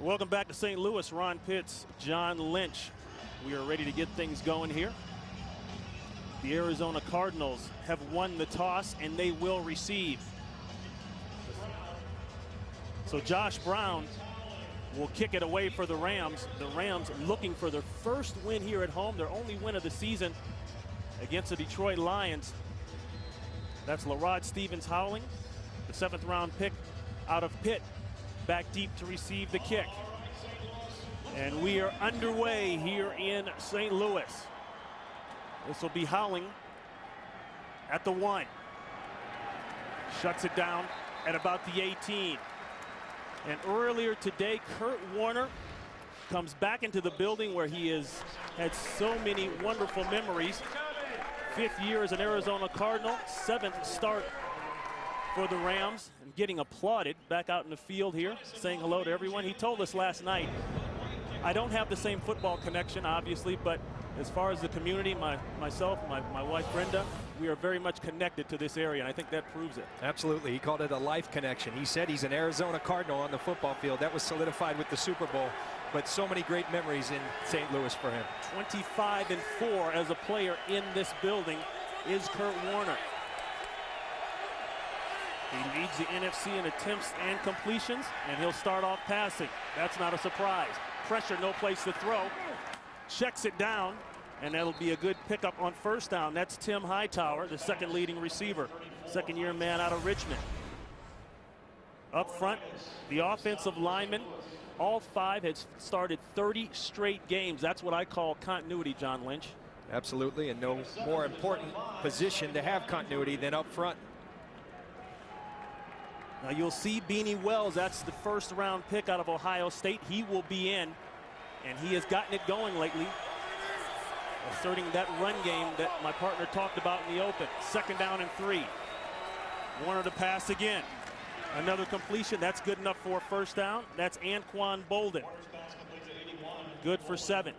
Welcome back to St. Louis. Ron Pitts, John Lynch. We are ready to get things going here. The Arizona Cardinals have won the toss and they will receive. So Josh Brown will kick it away for the Rams. The Rams looking for their first win here at home, their only win of the season against the Detroit Lions. That's LaRod Stevens-Howling, the 7th round pick out of Pitt, back deep to receive the kick. And we are underway here in St. Louis. This will be Howling at the 1. Shuts it down at about the 18. And earlier today, Kurt Warner comes back into the building where he has had so many wonderful memories. 5th year as an Arizona Cardinal, 7th start for the Rams, and getting applauded back out in the field here, saying hello to everyone. He told us last night, I don't have the same football connection, obviously, but as far as the community, myself, my wife Brenda, we are very much connected to this area, and I think that proves it. Absolutely. He called it a life connection. He said he's an Arizona Cardinal on the football field. That was solidified with the Super Bowl, but so many great memories in St. Louis for him. 25-4 as a player in this building is Kurt Warner. He leads the NFC in attempts and completions, and he'll start off passing. That's not a surprise. Pressure, no place to throw. Checks it down, and that'll be a good pickup on first down. That's Tim Hightower, the 2nd leading receiver, 2nd-year man out of Richmond. Up front, the offensive linemen, all 5 had started 30 straight games. That's what I call continuity, John Lynch. Absolutely, and no more important position to have continuity than up front. Now you'll see Beanie Wells, that's the 1st round pick out of Ohio State. He will be in, and he has gotten it going lately, asserting that run game that my partner talked about in the open. 2nd down and 3. Warner to pass again. Another completion, that's good enough for a first down. That's Anquan Bolden. Good for 7.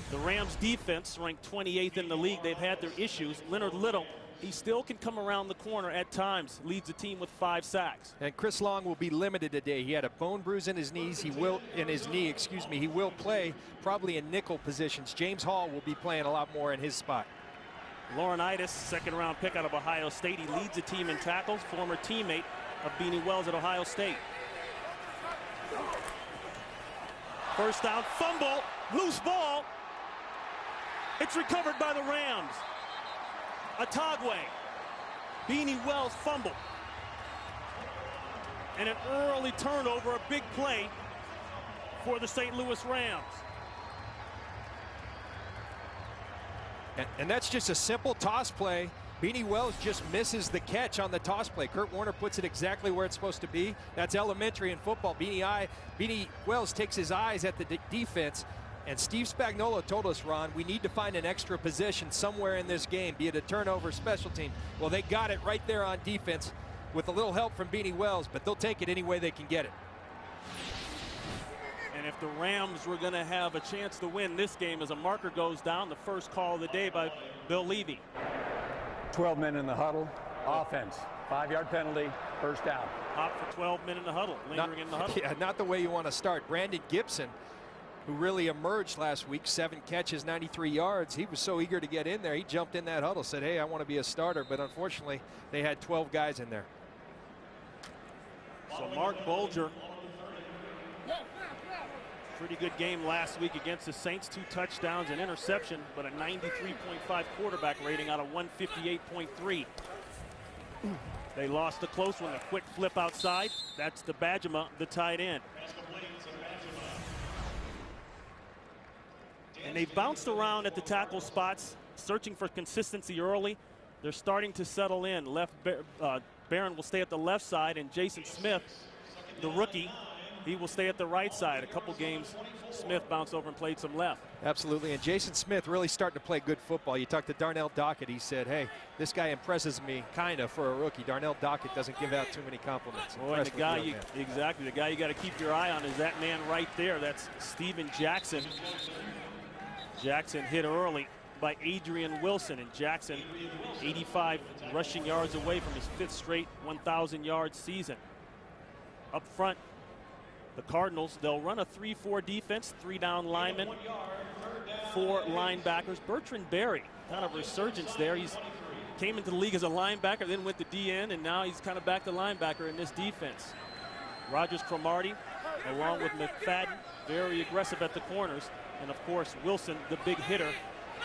The Rams defense ranked 28th in the league. They've had their issues. Leonard Little, he still can come around the corner at times, leads the team with 5 sacks. And Chris Long will be limited today. He had a bone bruise in his knees. He will He will play probably in nickel positions. James Hall will be playing a lot more in his spot. Laurinaitis, 2nd round pick out of Ohio State. He leads the team in tackles, former teammate of Beanie Wells at Ohio State. First down, fumble, loose ball. It's recovered by the Rams. Atagwe, Beanie Wells fumble. And an early turnover, a big play for the St. Louis Rams. And that's just a simple toss play. Beanie Wells just misses the catch on the toss play. Kurt Warner puts it exactly where it's supposed to be. That's elementary in football. Beanie Wells takes his eyes at the defense. And Steve Spagnuolo told us, Ron, we need to find an extra position somewhere in this game, be it a turnover, special team. Well, they got it right there on defense with a little help from Beanie Wells, but they'll take it any way they can get it. And if the Rams were going to have a chance to win this game as a marker goes down, the first call of the day by Bill Levy. 12 men in the huddle, offense, 5-yard penalty, first down. Hop for 12 men in the huddle, lingering in the huddle. Yeah, not the way you want to start. Brandon Gibson, who really emerged last week, 7 catches, 93 yards. He was so eager to get in there. He jumped in that huddle, said, hey, I want to be a starter. But unfortunately, they had 12 guys in there. So Mark Bolger, pretty good game last week against the Saints. 2 touchdowns and interception, but a 93.5 quarterback rating out of 158.3. They lost a close one, a quick flip outside. That's the Badgema, the tight end. And they've bounced around at the tackle spots, searching for consistency early. They're starting to settle in. Barron will stay at the left side, and Jason Smith, the rookie, he will stay at the right side. A couple games, Smith bounced over and played some left. Absolutely, and Jason Smith really starting to play good football. You talked to Darnell Dockett. He said, hey, this guy impresses me kind of for a rookie. Darnell Dockett doesn't give out too many compliments. Boy, and the guy exactly, the guy you got to keep your eye on is that man right there. That's Steven Jackson. Jackson hit early by Adrian Wilson, and Jackson 85 rushing yards away from his 5th straight 1,000-yard season. Up front, The Cardinals, they'll run a 3-4 defense, 3 down linemen, 4 linebackers. Bertrand Berry, kind of resurgence there. He's came into the league as a linebacker, then went to DN, and now he's kind of back to linebacker in this defense. Rogers Cromartie, along with McFadden, very aggressive at the corners. And of course, Wilson, the big hitter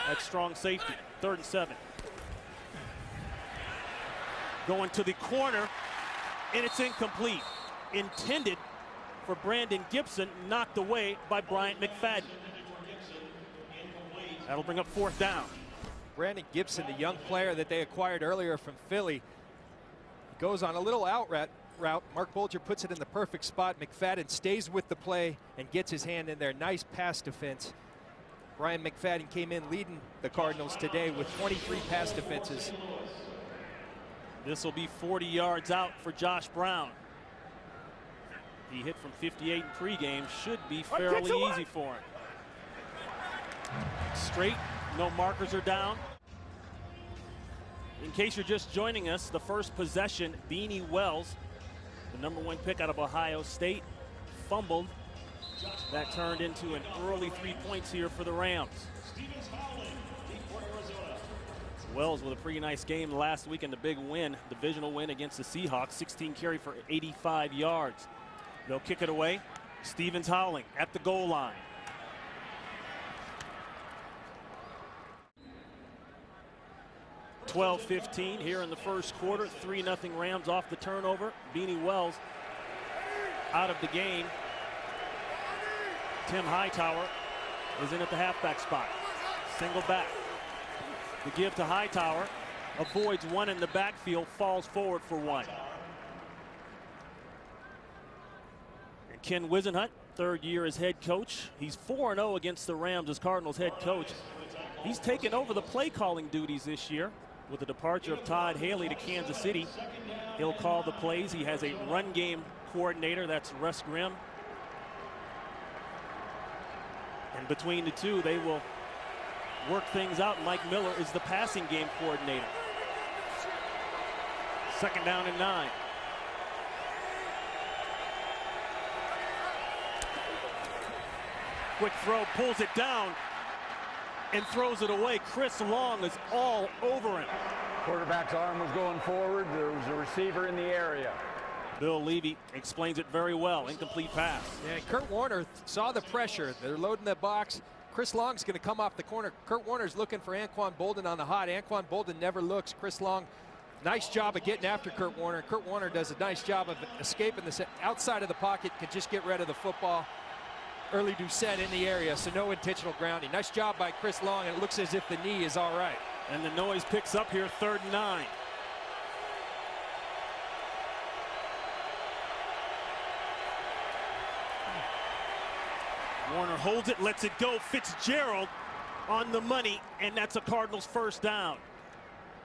at strong safety. 3rd and 7. Going to the corner, and it's incomplete. Intended for Brandon Gibson, knocked away by Bryant McFadden. That'll bring up 4th down. Brandon Gibson, the young player that they acquired earlier from Philly, goes on a little out route. Mark Bolger puts it in the perfect spot. McFadden stays with the play and gets his hand in there. Nice pass defense. Brian McFadden came in leading the Cardinals today with 23 pass defenses. This will be 40 yards out for Josh Brown. He hit from 58 in pregame. Should be fairly easy for him. Straight, no markers are down. In case you're just joining us, the first possession, Beanie Wells, the #1 pick out of Ohio State, fumbled. That turned into an early 3 points here for the Rams. Wells with a pretty nice game last week and the big win, divisional win against the Seahawks, 16 carry for 85 yards. They'll kick it away. Stevens Howling at the goal line. .12-15 here in the first quarter. 3-0 Rams off the turnover. Beanie Wells out of the game. Tim Hightower is in at the halfback spot. Single back. The give to Hightower. Avoids one in the backfield. Falls forward for one. And Ken Wisenhunt, 3rd year as head coach. He's 4-0 against the Rams as Cardinals head coach. He's taken over the play calling duties this year. With the departure of Todd Haley to Kansas City, he'll call the plays. He has a run game coordinator, that's Russ Grimm. And between the two, they will work things out. Mike Miller is the passing game coordinator. 2nd down and 9. Quick throw, pulls it down and throws it away. Chris Long is all over him. Quarterback's arm was going forward. There was a receiver in the area. Bill Levy explains it very well. Incomplete pass. Yeah, Kurt Warner saw the pressure. They're loading the box. Chris Long's going to come off the corner. Kurt Warner's looking for Anquan Bolden on the hot. Anquan Bolden never looks. Chris Long, nice job of getting after Kurt Warner. Kurt Warner does a nice job of escaping the outside of the pocket, can just get rid of the football. Early Doucette in the area, so no intentional grounding. Nice job by Chris Long, and it looks as if the knee is all right. And the noise picks up here, 3rd and 9. Warner holds it, lets it go. Fitzgerald on the money, and that's a Cardinals 1st down.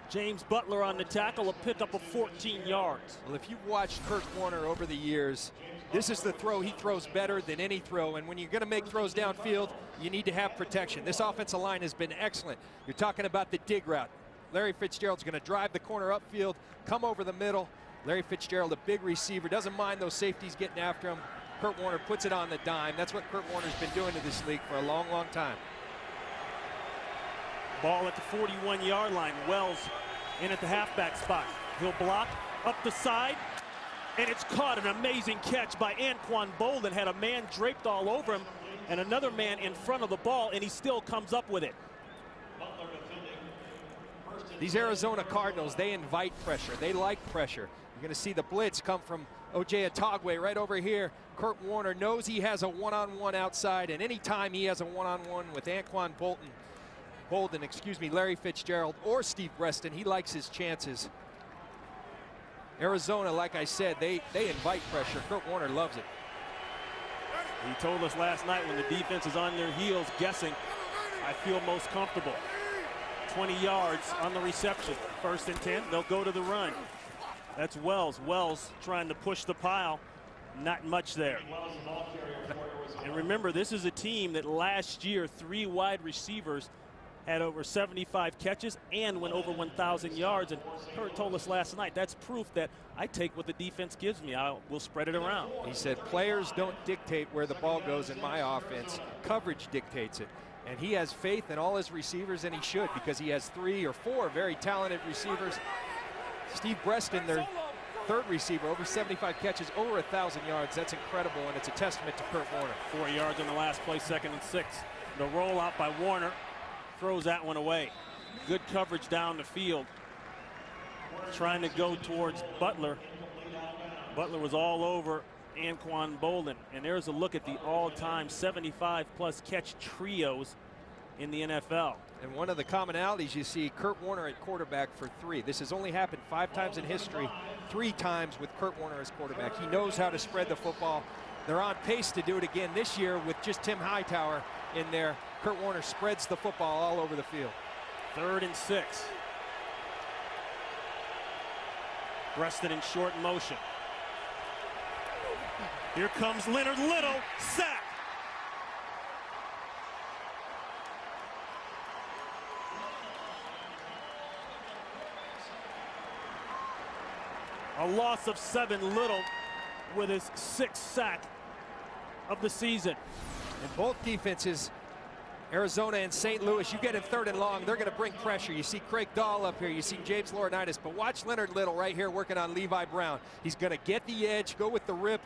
James Butler on the tackle, a pickup of 14 yards. Well, if you've watched Kurt Warner over the years, this is the throw he throws better than any throw. And when you're going to make throws downfield, you need to have protection. This offensive line has been excellent. You're talking about the dig route. Larry Fitzgerald's going to drive the corner upfield, come over the middle. Larry Fitzgerald, a big receiver, doesn't mind those safeties getting after him. Kurt Warner puts it on the dime. That's what Kurt Warner's been doing to this league for a long, long time. Ball at the 41-yard line. Wells in at the halfback spot. He'll block up the side, and it's caught. An amazing catch by Anquan Bolden. Had a man draped all over him and another man in front of the ball, and he still comes up with it. These Arizona Cardinals, they invite pressure. They like pressure. You're going to see the blitz come from O.J. Atogwe right over here. Kurt Warner knows he has a one-on-one outside, and anytime he has a one-on-one with Anquan Bolden, Larry Fitzgerald or Steve Breston, he likes his chances. Arizona, like I said, they invite pressure. Kurt Warner loves it. He told us last night when the defense is on their heels guessing, I feel most comfortable. 20 yards on the reception. 1st and 10, they'll go to the run. That's Wells. Wells trying to push the pile. Not much there. And remember, this is a team that last year, 3 wide receivers had over 75 catches and went over 1,000 yards. And Kurt told us last night, that's proof that I take what the defense gives me. We'll spread it around. He said, players don't dictate where the ball goes in my offense. Coverage dictates it. And he has faith in all his receivers, and he should, because he has 3 or 4 very talented receivers. Steve Breston, their third receiver, over 75 catches, over 1,000 yards. That's incredible, and it's a testament to Kurt Warner. 4 yards on the last play, 2nd and 6. The rollout by Warner throws that one away. Good coverage down the field. Trying to go towards Butler. Butler was all over Anquan Bolden. And there's a look at the all-time 75-plus catch trios in the NFL. And one of the commonalities you see, Kurt Warner at quarterback for 3. This has only happened 5 times in history, 3 times with Kurt Warner as quarterback. He knows how to spread the football. They're on pace to do it again this year with just Tim Hightower in there. Kurt Warner spreads the football all over the field. 3rd and 6. Breston in short motion. Here comes Leonard Little, sack. A loss of 7, Little with his 6th sack of the season. And both defenses, Arizona and St. Louis, you get in 3rd and long, they're going to bring pressure. You see Craig Dahl up here, you see James Laurinaitis, but watch Leonard Little right here working on Levi Brown. He's going to get the edge, go with the rip,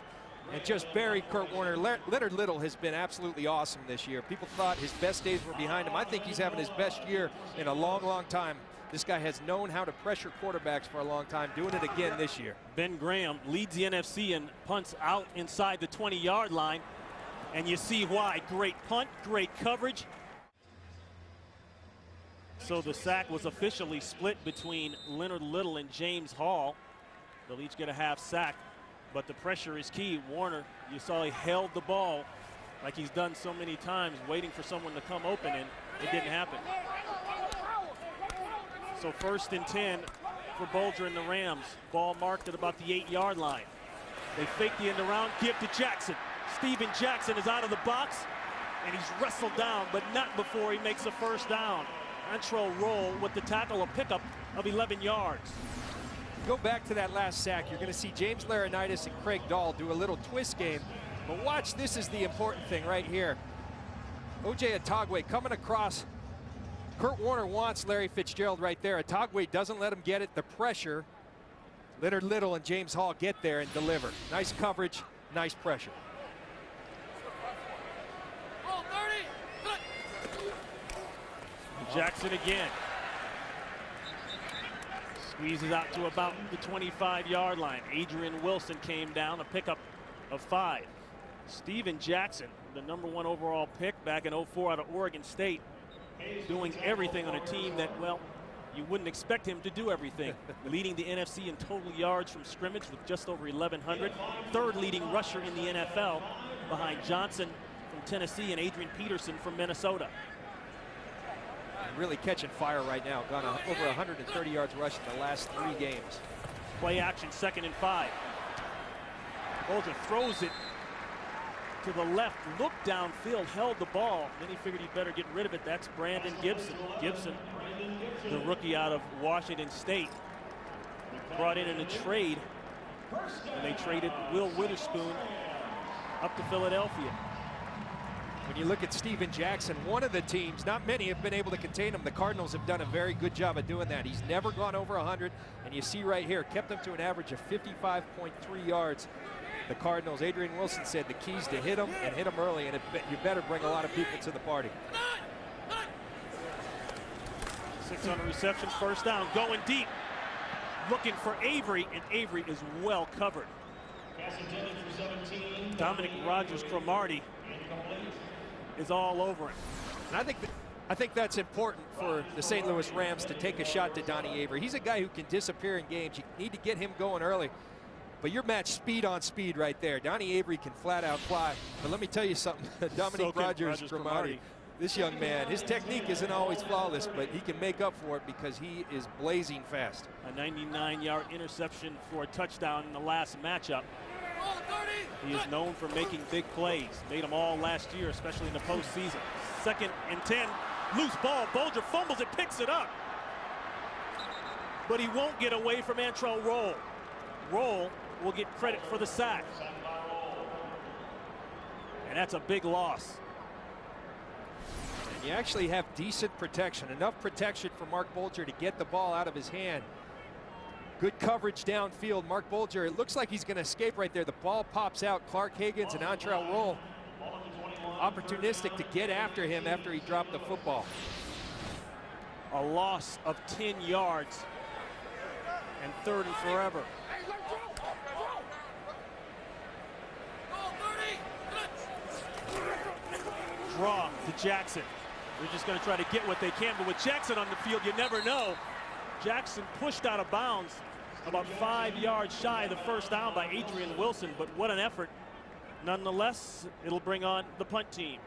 and just bury Kurt Warner. Leonard Little has been absolutely awesome this year. People thought his best days were behind him. I think he's having his best year in a long, long time. This guy has known how to pressure quarterbacks for a long time, doing it again this year. Ben Graham leads the NFC in punts out inside the 20-yard line, and you see why. Great punt, great coverage. So the sack was officially split between Leonard Little and James Hall. They'll each get a half sack, but the pressure is key. Warner, you saw he held the ball like he's done so many times, waiting for someone to come open, and it didn't happen. So 1st and 10 for Bolger and the Rams. Ball marked at about the 8-yard line. They fake the end around, give to Jackson. Steven Jackson is out of the box, and he's wrestled down, but not before he makes a 1st down. Antro roll with the tackle, a pickup of 11 yards. Go back to that last sack. You're going to see James Laurinaitis and Craig Dahl do a little twist game. But watch, this is the important thing right here. O.J. Atogwe coming across. Kurt Warner wants Larry Fitzgerald right there. Atogwe doesn't let him get it. The pressure. Leonard Little and James Hall get there and deliver. Nice coverage, nice pressure. Jackson again. Squeezes out to about the 25-yard line. Adrian Wilson came down, a pickup of 5. Steven Jackson, the #1 overall pick back in '04 out of Oregon State, doing everything on a team that, well, you wouldn't expect him to do everything. Leading the NFC in total yards from scrimmage with just over 1,100. 3rd leading rusher in the NFL behind Johnson from Tennessee and Adrian Peterson from Minnesota. Really catching fire right now. Gone over 130 yards rushing the last 3 games. Play action, 2nd and 5. Bolger throws it to the left, looked downfield, held the ball. Then he figured he'd better get rid of it. That's Brandon Gibson. Gibson, the rookie out of Washington State, brought in a trade, and they traded Will Witherspoon up to Philadelphia. When you look at Steven Jackson, one of the teams, not many have been able to contain him. The Cardinals have done a very good job of doing that. He's never gone over 100, and you see right here, kept him to an average of 55.3 yards. The Cardinals, Adrian Wilson said the keys to hit him and hit him early, and you better bring a lot of people to the party. 6 on the reception, 1st down, going deep, looking for Avery, and Avery is well covered. Dominic Rodgers-Cromartie is all over him. And I think that's important for the St. Louis Rams to take a shot to Donnie Avery. He's a guy who can disappear in games. You need to get him going early. But you're matched speed on speed right there. Donnie Avery can flat out fly. But let me tell you something. Dominic Rodgers-Cromartie, this young man, his technique isn't always flawless, but he can make up for it because he is blazing fast. A 99-yard interception for a touchdown in the last matchup. He is known for making big plays. Made them all last year, especially in the postseason. 2nd and 10. Loose ball. Bulger fumbles it, picks it up. But he won't get away from Antrell Roll. Roll will get credit for the sack. And that's a big loss. And you actually have decent protection, enough protection for Mark Bulger to get the ball out of his hand. Good coverage downfield. Mark Bulger, it looks like he's going to escape right there. The ball pops out. Clark Higgins and Antrell Roll opportunistic to get after him after he dropped the football. A loss of 10 yards and 3rd and forever. Draw to Jackson. They're just going to try to get what they can, but with Jackson on the field, you never know. Jackson pushed out of bounds about 5 yards shy of the first down by Adrian Wilson, but what an effort. Nonetheless, it'll bring on the punt team.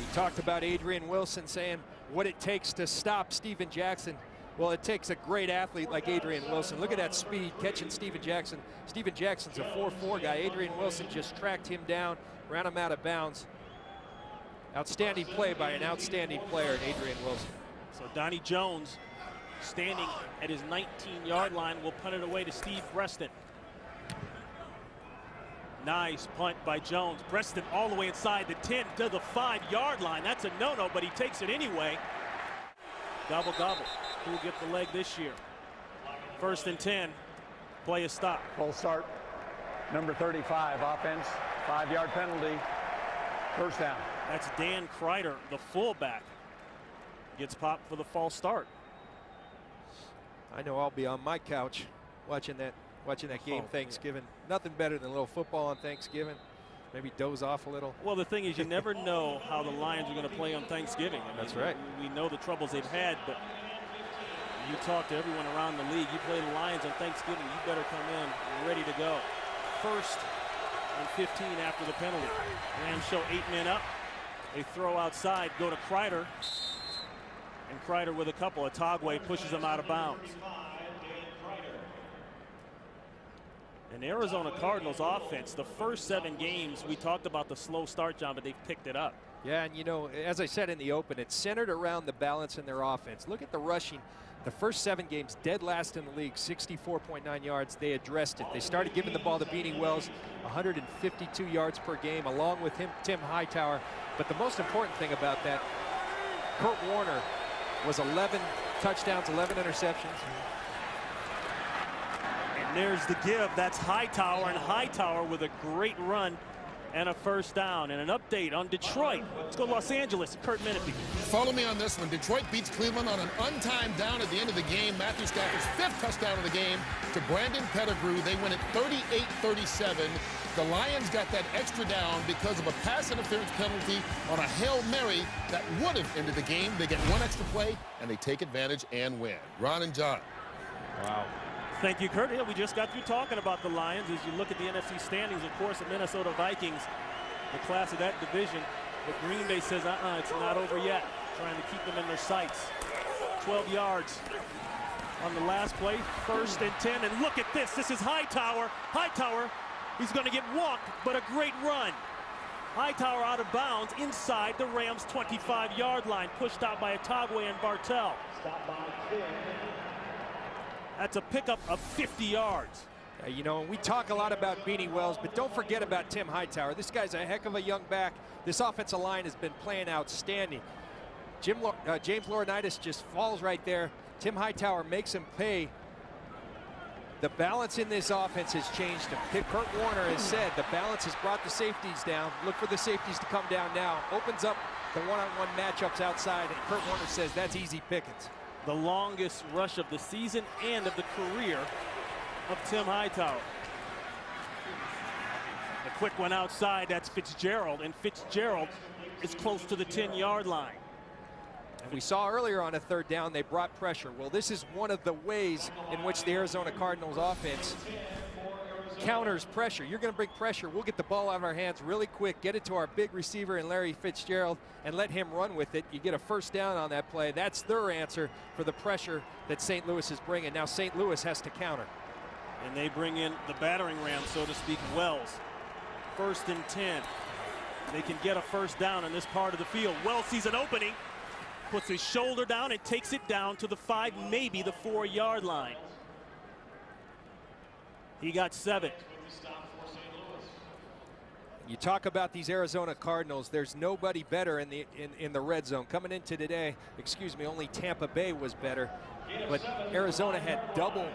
We talked about Adrian Wilson saying what it takes to stop Steven Jackson. Well, it takes a great athlete like Adrian Wilson. Look at that speed catching Steven Jackson. Steven Jackson's a 4'4" guy. Adrian Wilson just tracked him down, ran him out of bounds. Outstanding play by an outstanding player, Adrian Wilson. So Donnie Jones, standing at his 19-yard line, will punt it away to Steve Preston. Nice punt by Jones. Preston all the way inside the 10 to the 5-yard line. That's a no-no, but he takes it anyway. Gobble, gobble. Who will get the leg this year? 1st and 10. Play a stop. Full start. Number 35, offense. 5-yard penalty. First down. That's Dan Kreider, the fullback. Gets popped for the false start. I know I'll be on my couch watching that game Thanksgiving. Nothing better than a little football on Thanksgiving. Maybe doze off a little. Well, the thing is, you never know how the Lions are going to play on Thanksgiving. I mean, that's right. We know the troubles they've had, but you talk to everyone around the league. You play the Lions on Thanksgiving, you better come in ready to go. 1st and 15 after the penalty. Rams show 8 men up. They throw outside, go to Kreider. And Kreider with a couple. Atagwe pushes him out of bounds. And Arizona Cardinals offense, the first 7 games, we talked about the slow start, John, but they've picked it up. Yeah, and you know, as I said in the open, it's centered around the balance in their offense. Look at the rushing. The first 7 games, dead last in the league, 64.9 yards. They addressed it. They started giving the ball to Beanie Wells, 152 yards per game, along with him, Tim Hightower. But the most important thing about that, Kurt Warner was 11 touchdowns, 11 interceptions. And there's the give. That's Hightower, and Hightower with a great run and a first down. And an update on Detroit. Let's go to Los Angeles. Kurt Menefee. Follow me on this one. Detroit beats Cleveland on an untimed down at the end of the game. Matthew Stafford's 5th touchdown of the game to Brandon Pettigrew. They win it 38-37. The Lions got that extra down because of a pass interference penalty on a Hail Mary that would have ended the game. They get 1 extra play, and they take advantage and win. Ron and John. Wow. Thank you, Kurt. Yeah, we just got through talking about the Lions. As you look at the NFC standings, of course, the Minnesota Vikings, the class of that division. But Green Bay says, it's not over yet. Trying to keep them in their sights. 12 yards on the last play. 1st and 10. And look at this. This is Hightower. Hightower, he's going to get walked, but a great run. Hightower out of bounds inside the Rams' 25-yard line. Pushed out by Atagwe and Bartell. That's a pickup of 50 yards. You know, we talk a lot about Beanie Wells, but don't forget about Tim Hightower. This guy's a heck of a young back. This offensive line has been playing outstanding. James Laurinaitis just falls right there. Tim Hightower makes him pay. The balance in this offense has changed. Kurt Warner has said the balance has brought the safeties down. Look for the safeties to come down now. Opens up the one-on-one matchups outside, and Kurt Warner says that's easy pickings. The longest rush of the season and of the career of Tim Hightower. The quick one outside, that's Fitzgerald, and Fitzgerald is close to the 10-yard line. And we saw earlier on a 3rd down, they brought pressure. Well, this is one of the ways in which the Arizona Cardinals offense counters pressure. You're going to bring pressure. We'll get the ball out of our hands really quick, get it to our big receiver in Larry Fitzgerald, and let him run with it. You get a first down on that play. That's their answer for the pressure that St. Louis is bringing. Now St. Louis has to counter. And they bring in the battering ram, so to speak, Wells. 1st and 10. they can get a first down in this part of the field. Wells sees an opening, puts his shoulder down and takes it down to the 5, maybe the 4-yard line. He got 7. You talk about these Arizona Cardinals. There's nobody better in the red zone. Coming into today, only Tampa Bay was better. But Arizona had double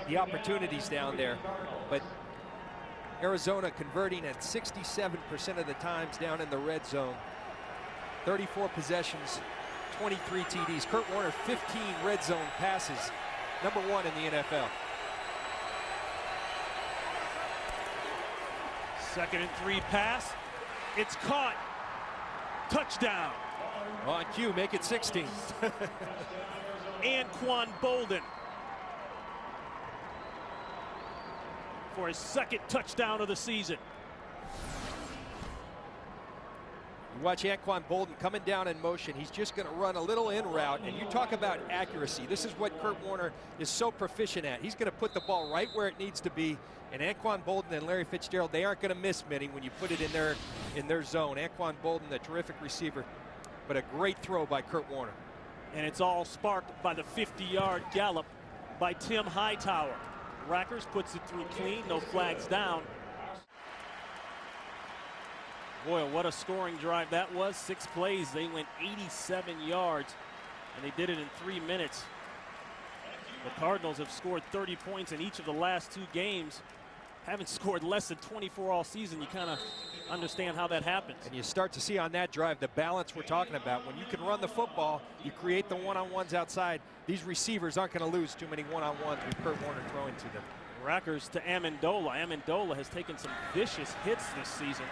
the opportunities down there. But Arizona converting at 67% of the times down in the red zone. 34 possessions, 23 TDs. Kurt Warner, 15 red zone passes. #1 in the NFL. 2nd and 3 pass. It's caught. Touchdown. On cue, make it 16. Anquan Boldin for his 2nd touchdown of the season. You watch Anquan Boldin coming down in motion. He's just going to run a little in route, and you talk about accuracy. This is what Kurt Warner is so proficient at. He's going to put the ball right where it needs to be. And Anquan Boldin and Larry Fitzgerald, they aren't going to miss many when you put it in their zone. Anquan Boldin, a terrific receiver, but a great throw by Kurt Warner. And it's all sparked by the 50-yard gallop by Tim Hightower. Rackers puts it through clean, no flags down. Boy, what a scoring drive that was. 6 plays, they went 87 yards, and they did it in 3 minutes. The Cardinals have scored 30 points in each of the last 2 games. Haven't scored less than 24 all season. You kind of understand how that happens. And you start to see on that drive the balance we're talking about. When you can run the football, you create the one-on-ones outside. These receivers aren't going to lose too many one-on-ones with Kurt Warner throwing to them. Rackers to Amendola. Amendola has taken some vicious hits this season,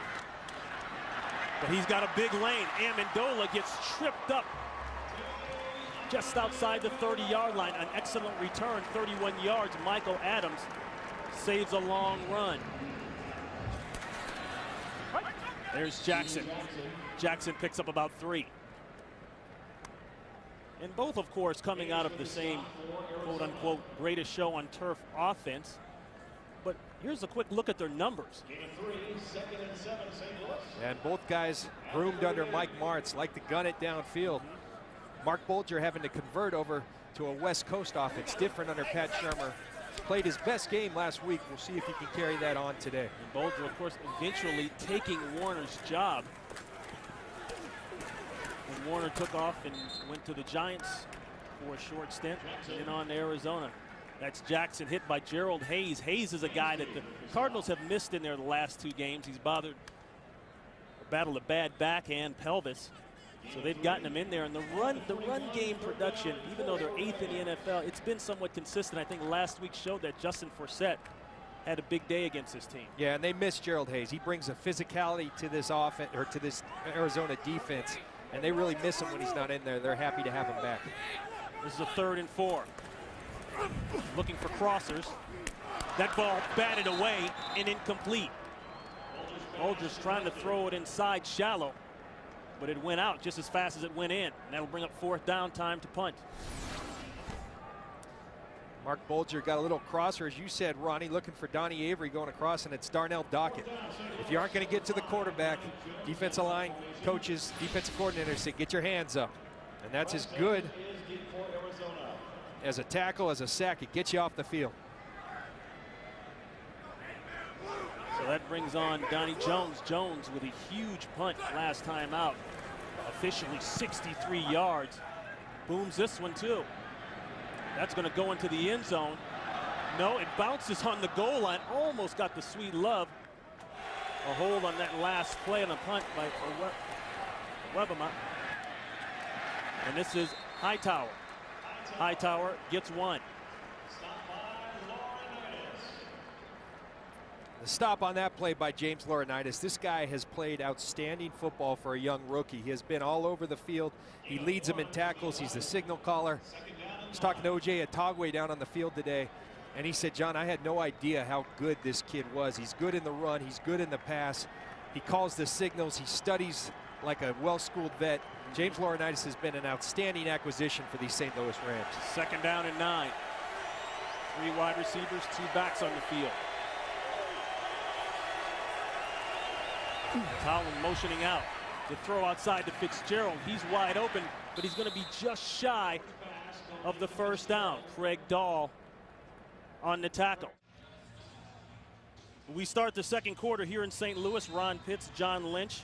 but he's got a big lane. Amendola gets tripped up just outside the 30-yard line. An excellent return, 31 yards. Michael Adams saves a long run. There's Jackson. Jackson picks up about 3. And both, of course, coming out of the same quote-unquote greatest show on turf offense. But here's a quick look at their numbers. And both guys groomed under Mike Martz, like to gun it downfield. Mark Bulger having to convert over to a West Coast offense, different under Pat Shermer. Played his best game last week. We'll see if he can carry that on today. And Bulger, of course, eventually taking Warner's job. And Warner took off and went to the Giants for a short stint, and on to Arizona. That's Jackson hit by Gerald Hayes. Hayes is a guy that the Cardinals have missed in there the last 2 games. He's battled a bad back and pelvis. So they've gotten him in there. And the run game production, even though they're 8th in the NFL, it's been somewhat consistent. I think last week showed that Justin Forsett had a big day against his team. Yeah, and they miss Gerald Hayes. He brings a physicality to this offense, or to this Arizona defense, and they really miss him when he's not in there. They're happy to have him back. This is a 3rd and 4. Looking for crossers. That ball batted away and incomplete. Bulger's trying to throw it inside shallow, but it went out just as fast as it went in. And that'll bring up 4th down, time to punt. Mark Bulger got a little crosser, as you said, Ronnie, looking for Donnie Avery going across, and it's Darnell Dockett. If you aren't going to get to the quarterback, defensive line coaches, defensive coordinators say, get your hands up. And that's as good as a tackle, as a sack. It gets you off the field. So that brings on Donnie Jones. Jones with a huge punt last time out. Officially 63 yards. Booms this one too. That's going to go into the end zone. No, it bounces on the goal line. Almost got the sweet love. A hold on that last play on a punt by Webema. And this is Hightower. Hightower gets 1. The stop on that play by James Laurinaitis. This guy has played outstanding football for a young rookie. He has been all over the field. He leads them in tackles. He's the signal caller. I was talking to O.J. Atogwe down on the field today, and he said, John, I had no idea how good this kid was. He's good in the run. He's good in the pass. He calls the signals. He studies like a well-schooled vet. James Laurinaitis has been an outstanding acquisition for these St. Louis Rams. 2nd down and 9. 3 wide receivers, 2 backs on the field. Holland motioning out to throw outside to Fitzgerald. He's wide open, but he's going to be just shy of the first down. Craig Dahl on the tackle. We start the second quarter here in St. Louis. Ron Pitts, John Lynch.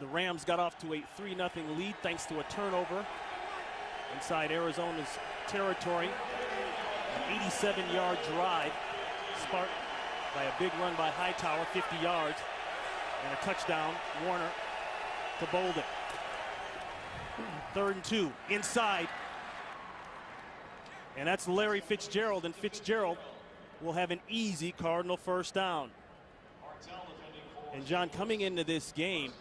The Rams got off to a 3-0 lead thanks to a turnover inside Arizona's territory. An 87-yard drive sparked by a big run by Hightower, 50 yards, and a touchdown, Warner to Bolden. 3rd and 2, inside. And that's Larry Fitzgerald, and Fitzgerald will have an easy Cardinal first down. And John, coming into this game,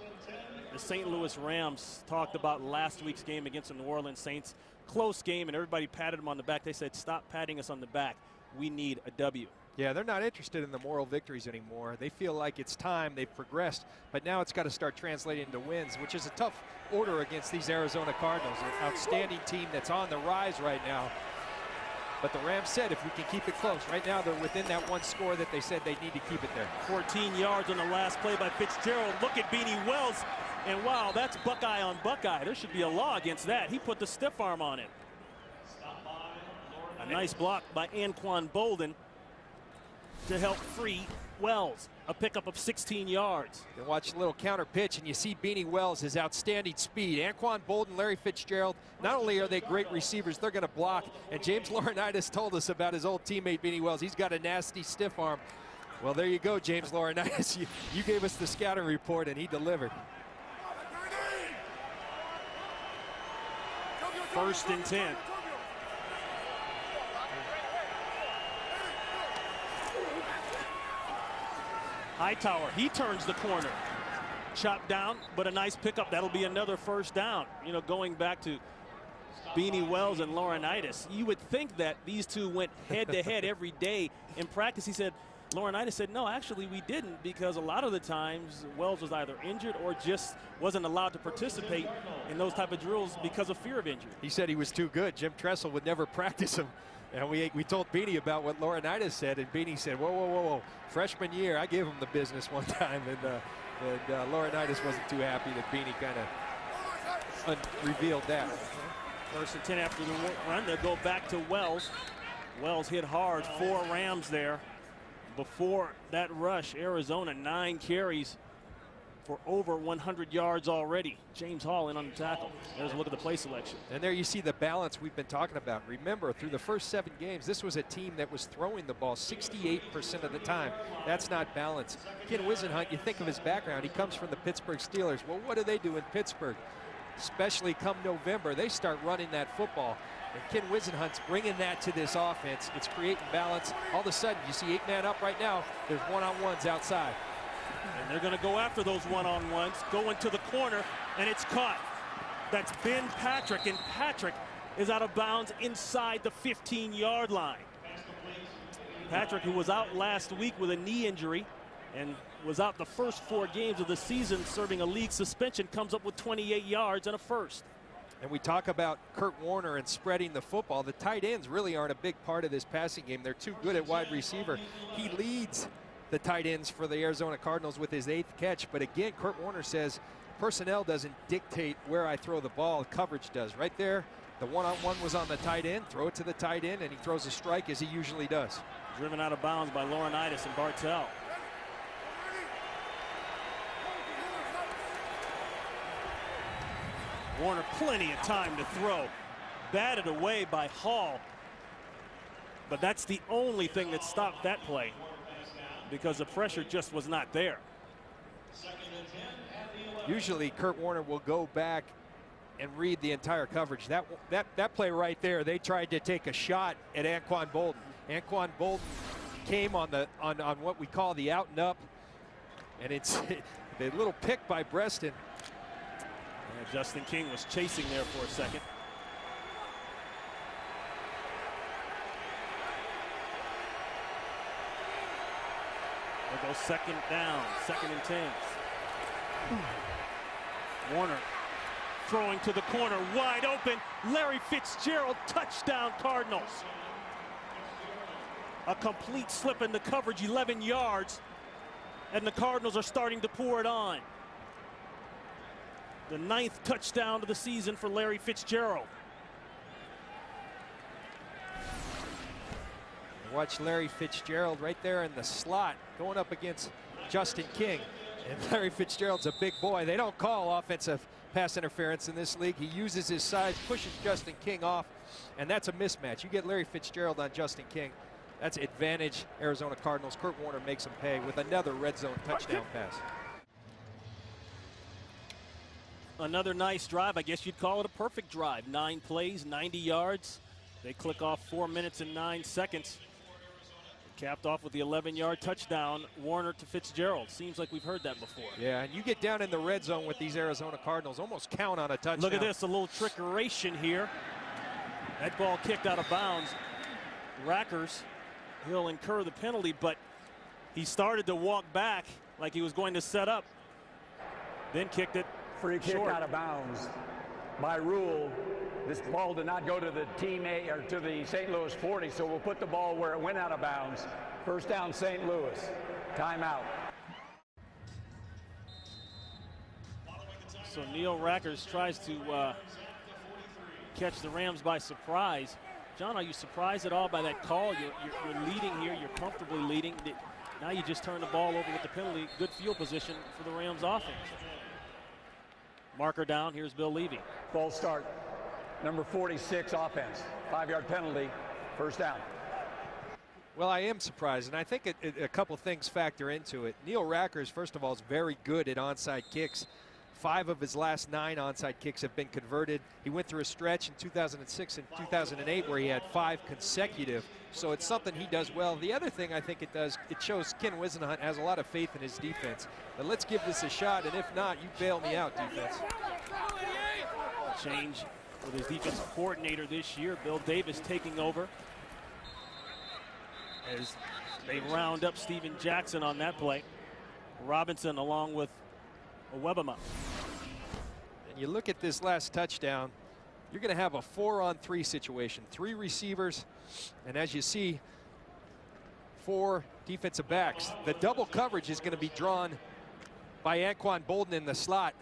the St. Louis Rams talked about last week's game against the New Orleans Saints. Close game, and everybody patted them on the back. They said, stop patting us on the back. We need a W. Yeah, they're not interested in the moral victories anymore. They feel like it's time. They've progressed, but now it's got to start translating into wins, which is a tough order against these Arizona Cardinals. An outstanding team that's on the rise right now. But the Rams said if we can keep it close. Right now they're within that one score that they said they need to keep it there. 14 yards on the last play by Fitzgerald. Look at Beanie Wells. And wow, that's Buckeye on Buckeye. There should be a law against that. He put the stiff arm on it. A nice block by Anquan Bolden to help free Wells. A pickup of 16 yards. You watch a little counter pitch and you see Beanie Wells, his outstanding speed. Anquan Bolden, Larry Fitzgerald, not only are they great receivers, they're going to block. And James Laurinaitis told us about his old teammate Beanie Wells. He's got a nasty stiff arm. Well, there you go, James Laurinaitis. You gave us the scouting report and he delivered. 1st and 10. Hightower, he turns the corner. Chopped down, but a nice pickup. That'll be another first down. You know, going back to Beanie Wells and Laurinaitis, you would think that these two went head-to-head every day in practice. He said, Laurinaitis said, no, actually we didn't, because a lot of the times Wells was either injured or just wasn't allowed to participate in those type of drills because of fear of injury. He said he was too good. Jim Tressel would never practice him. And we told Beanie about what Laurinaitis said, and Beanie said, whoa, whoa, whoa, whoa. Freshman year, I gave him the business one time, and Laurinaitis wasn't too happy that Beanie kind of revealed that. 1st and 10 after the run. They'll go back to Wells. Wells hit hard. 4 Rams there. Before that rush, Arizona 9 carries for over 100 yards already. James Hall in on the tackle. There's a look at the play selection. And there you see the balance we've been talking about. Remember, through the first 7 games, this was a team that was throwing the ball 68% of the time. That's not balance. Ken Wisenhunt, you think of his background, he comes from the Pittsburgh Steelers. Well, what do they do in Pittsburgh? Especially come November, they start running that football. And Ken Wisenhunt's bringing that to this offense. It's creating balance. All of a sudden, you see 8-man up right now. There's one-on-ones outside. And they're going to go after those one-on-ones, go into the corner, and it's caught. That's Ben Patrick, and Patrick is out of bounds inside the 15-yard line. Patrick, who was out last week with a knee injury and was out the first 4 games of the season serving a league suspension, comes up with 28 yards and a first. And we talk about Kurt Warner and spreading the football. The tight ends really aren't a big part of this passing game. They're too good at wide receiver. He leads the tight ends for the Arizona Cardinals with his 8th catch. But again, Kurt Warner says personnel doesn't dictate where I throw the ball. Coverage does. Right there, the one-on-one was on the tight end. Throw it to the tight end, and he throws a strike as he usually does. Driven out of bounds by Laurinaitis and Bartell. Warner plenty of time to throw. Batted away by Hall. But that's the only thing that stopped that play, because the pressure just was not there. Usually Kurt Warner will go back and read the entire coverage. That play right there, they tried to take a shot at Anquan Bolden. Anquan Bolden came on what we call the out and up, and it's the little pick by Breston. Justin King was chasing there for a second. There goes 2nd down, 2nd and 10. Warner throwing to the corner, wide open. Larry Fitzgerald, touchdown Cardinals. A complete slip in the coverage, 11 yards. and the Cardinals are starting to pour it on. The 9th touchdown of the season for Larry Fitzgerald. Watch Larry Fitzgerald right there in the slot going up against Justin King. And Larry Fitzgerald's a big boy. They don't call offensive pass interference in this league. He uses his size, pushes Justin King off, and that's a mismatch. You get Larry Fitzgerald on Justin King, that's advantage Arizona Cardinals. Kurt Warner makes them pay with another red zone touchdown pass. Another nice drive. I guess you'd call it a perfect drive. 9 plays, 90 yards. They click off 4 minutes and 9 seconds. Capped off with the 11-yard touchdown, Warner to Fitzgerald. Seems like we've heard that before. Yeah, and you get down in the red zone with these Arizona Cardinals, almost count on a touchdown. Look at this, a little trickeration here. That ball kicked out of bounds. Rackers, he'll incur the penalty, but he started to walk back like he was going to set up, then kicked it Free kick short. out of bounds. By rule, this ball did not go to the teammate or to the St. Louis 40, so we'll put the ball where it went out of bounds. First down, St. Louis. Timeout. So Neil Rackers tries to catch the Rams by surprise. John, are you surprised at all by that call? You're leading here. You're comfortably leading. Now you just turn the ball over with the penalty. Good field position for the Rams offense. Marker down. Here's Bill Levy. False start. Number 46 offense. 5-yard penalty. First down. Well, I am surprised, and I think a couple things factor into it. Neil Rackers, first of all, is very good at onside kicks. 5 of his last 9 onside kicks have been converted. He went through a stretch in 2006 and 2008 where he had 5 consecutive, so it's something he does well. The other thing I think it does, it shows Ken Wisenhunt has a lot of faith in his defense. But let's give this a shot, and if not, you bail me out, defense. Change with his defensive coordinator this year, Bill Davis taking over as they round up Steven Jackson on that play. Robinson along with Webama. And you look at this last touchdown, you're going to have a 4-on-3 situation. 3 receivers, and as you see, 4 defensive backs. The double coverage is going to be drawn by Anquan Bolden in the slot,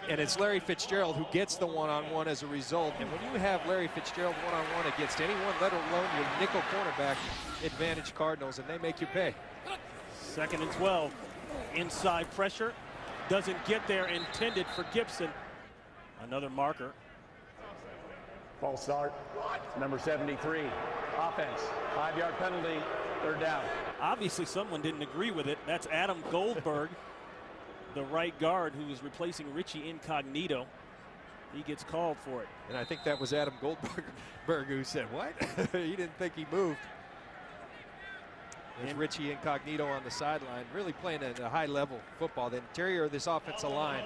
and it's Larry Fitzgerald who gets the one-on-one as a result. And when you have Larry Fitzgerald one-on-one against anyone, let alone your nickel cornerback, advantage Cardinals, and they make you pay. 2nd and 12. Inside pressure. Doesn't get there, intended for Gibson. Another marker. False start. Number 73 offense. 5-yard penalty. 3rd down. Obviously someone didn't agree with it. That's Adam Goldberg, the right guard who is replacing Richie Incognito. He gets called for it. And I think that was Adam Goldberg who said, what? He didn't think he moved. There's Richie Incognito on the sideline, really playing at a high-level football. The interior of this offensive line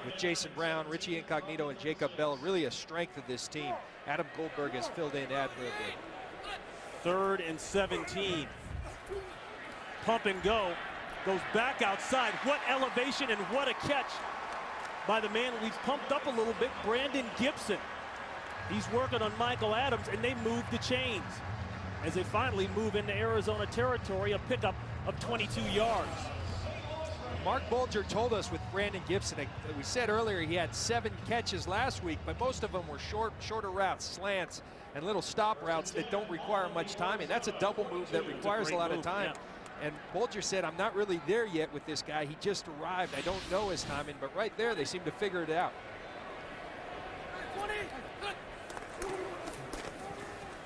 with Jason Brown, Richie Incognito, and Jacob Bell, really a strength of this team. Adam Goldberg has filled in admirably. 3rd and 17. Pump and go. Goes back outside. What elevation and what a catch by the man we've pumped up a little bit, Brandon Gibson. He's working on Michael Adams, and they move the chains as they finally move into Arizona territory, a pickup of 22 yards. Mark Bulger told us with Brandon Gibson, we said earlier he had 7 catches last week, but most of them were shorter routes, slants, and little stop routes that don't require much timing. That's a double move that requires a lot of time. Yeah. And Bulger said, I'm not really there yet with this guy. He just arrived. I don't know his timing, but right there they seem to figure it out.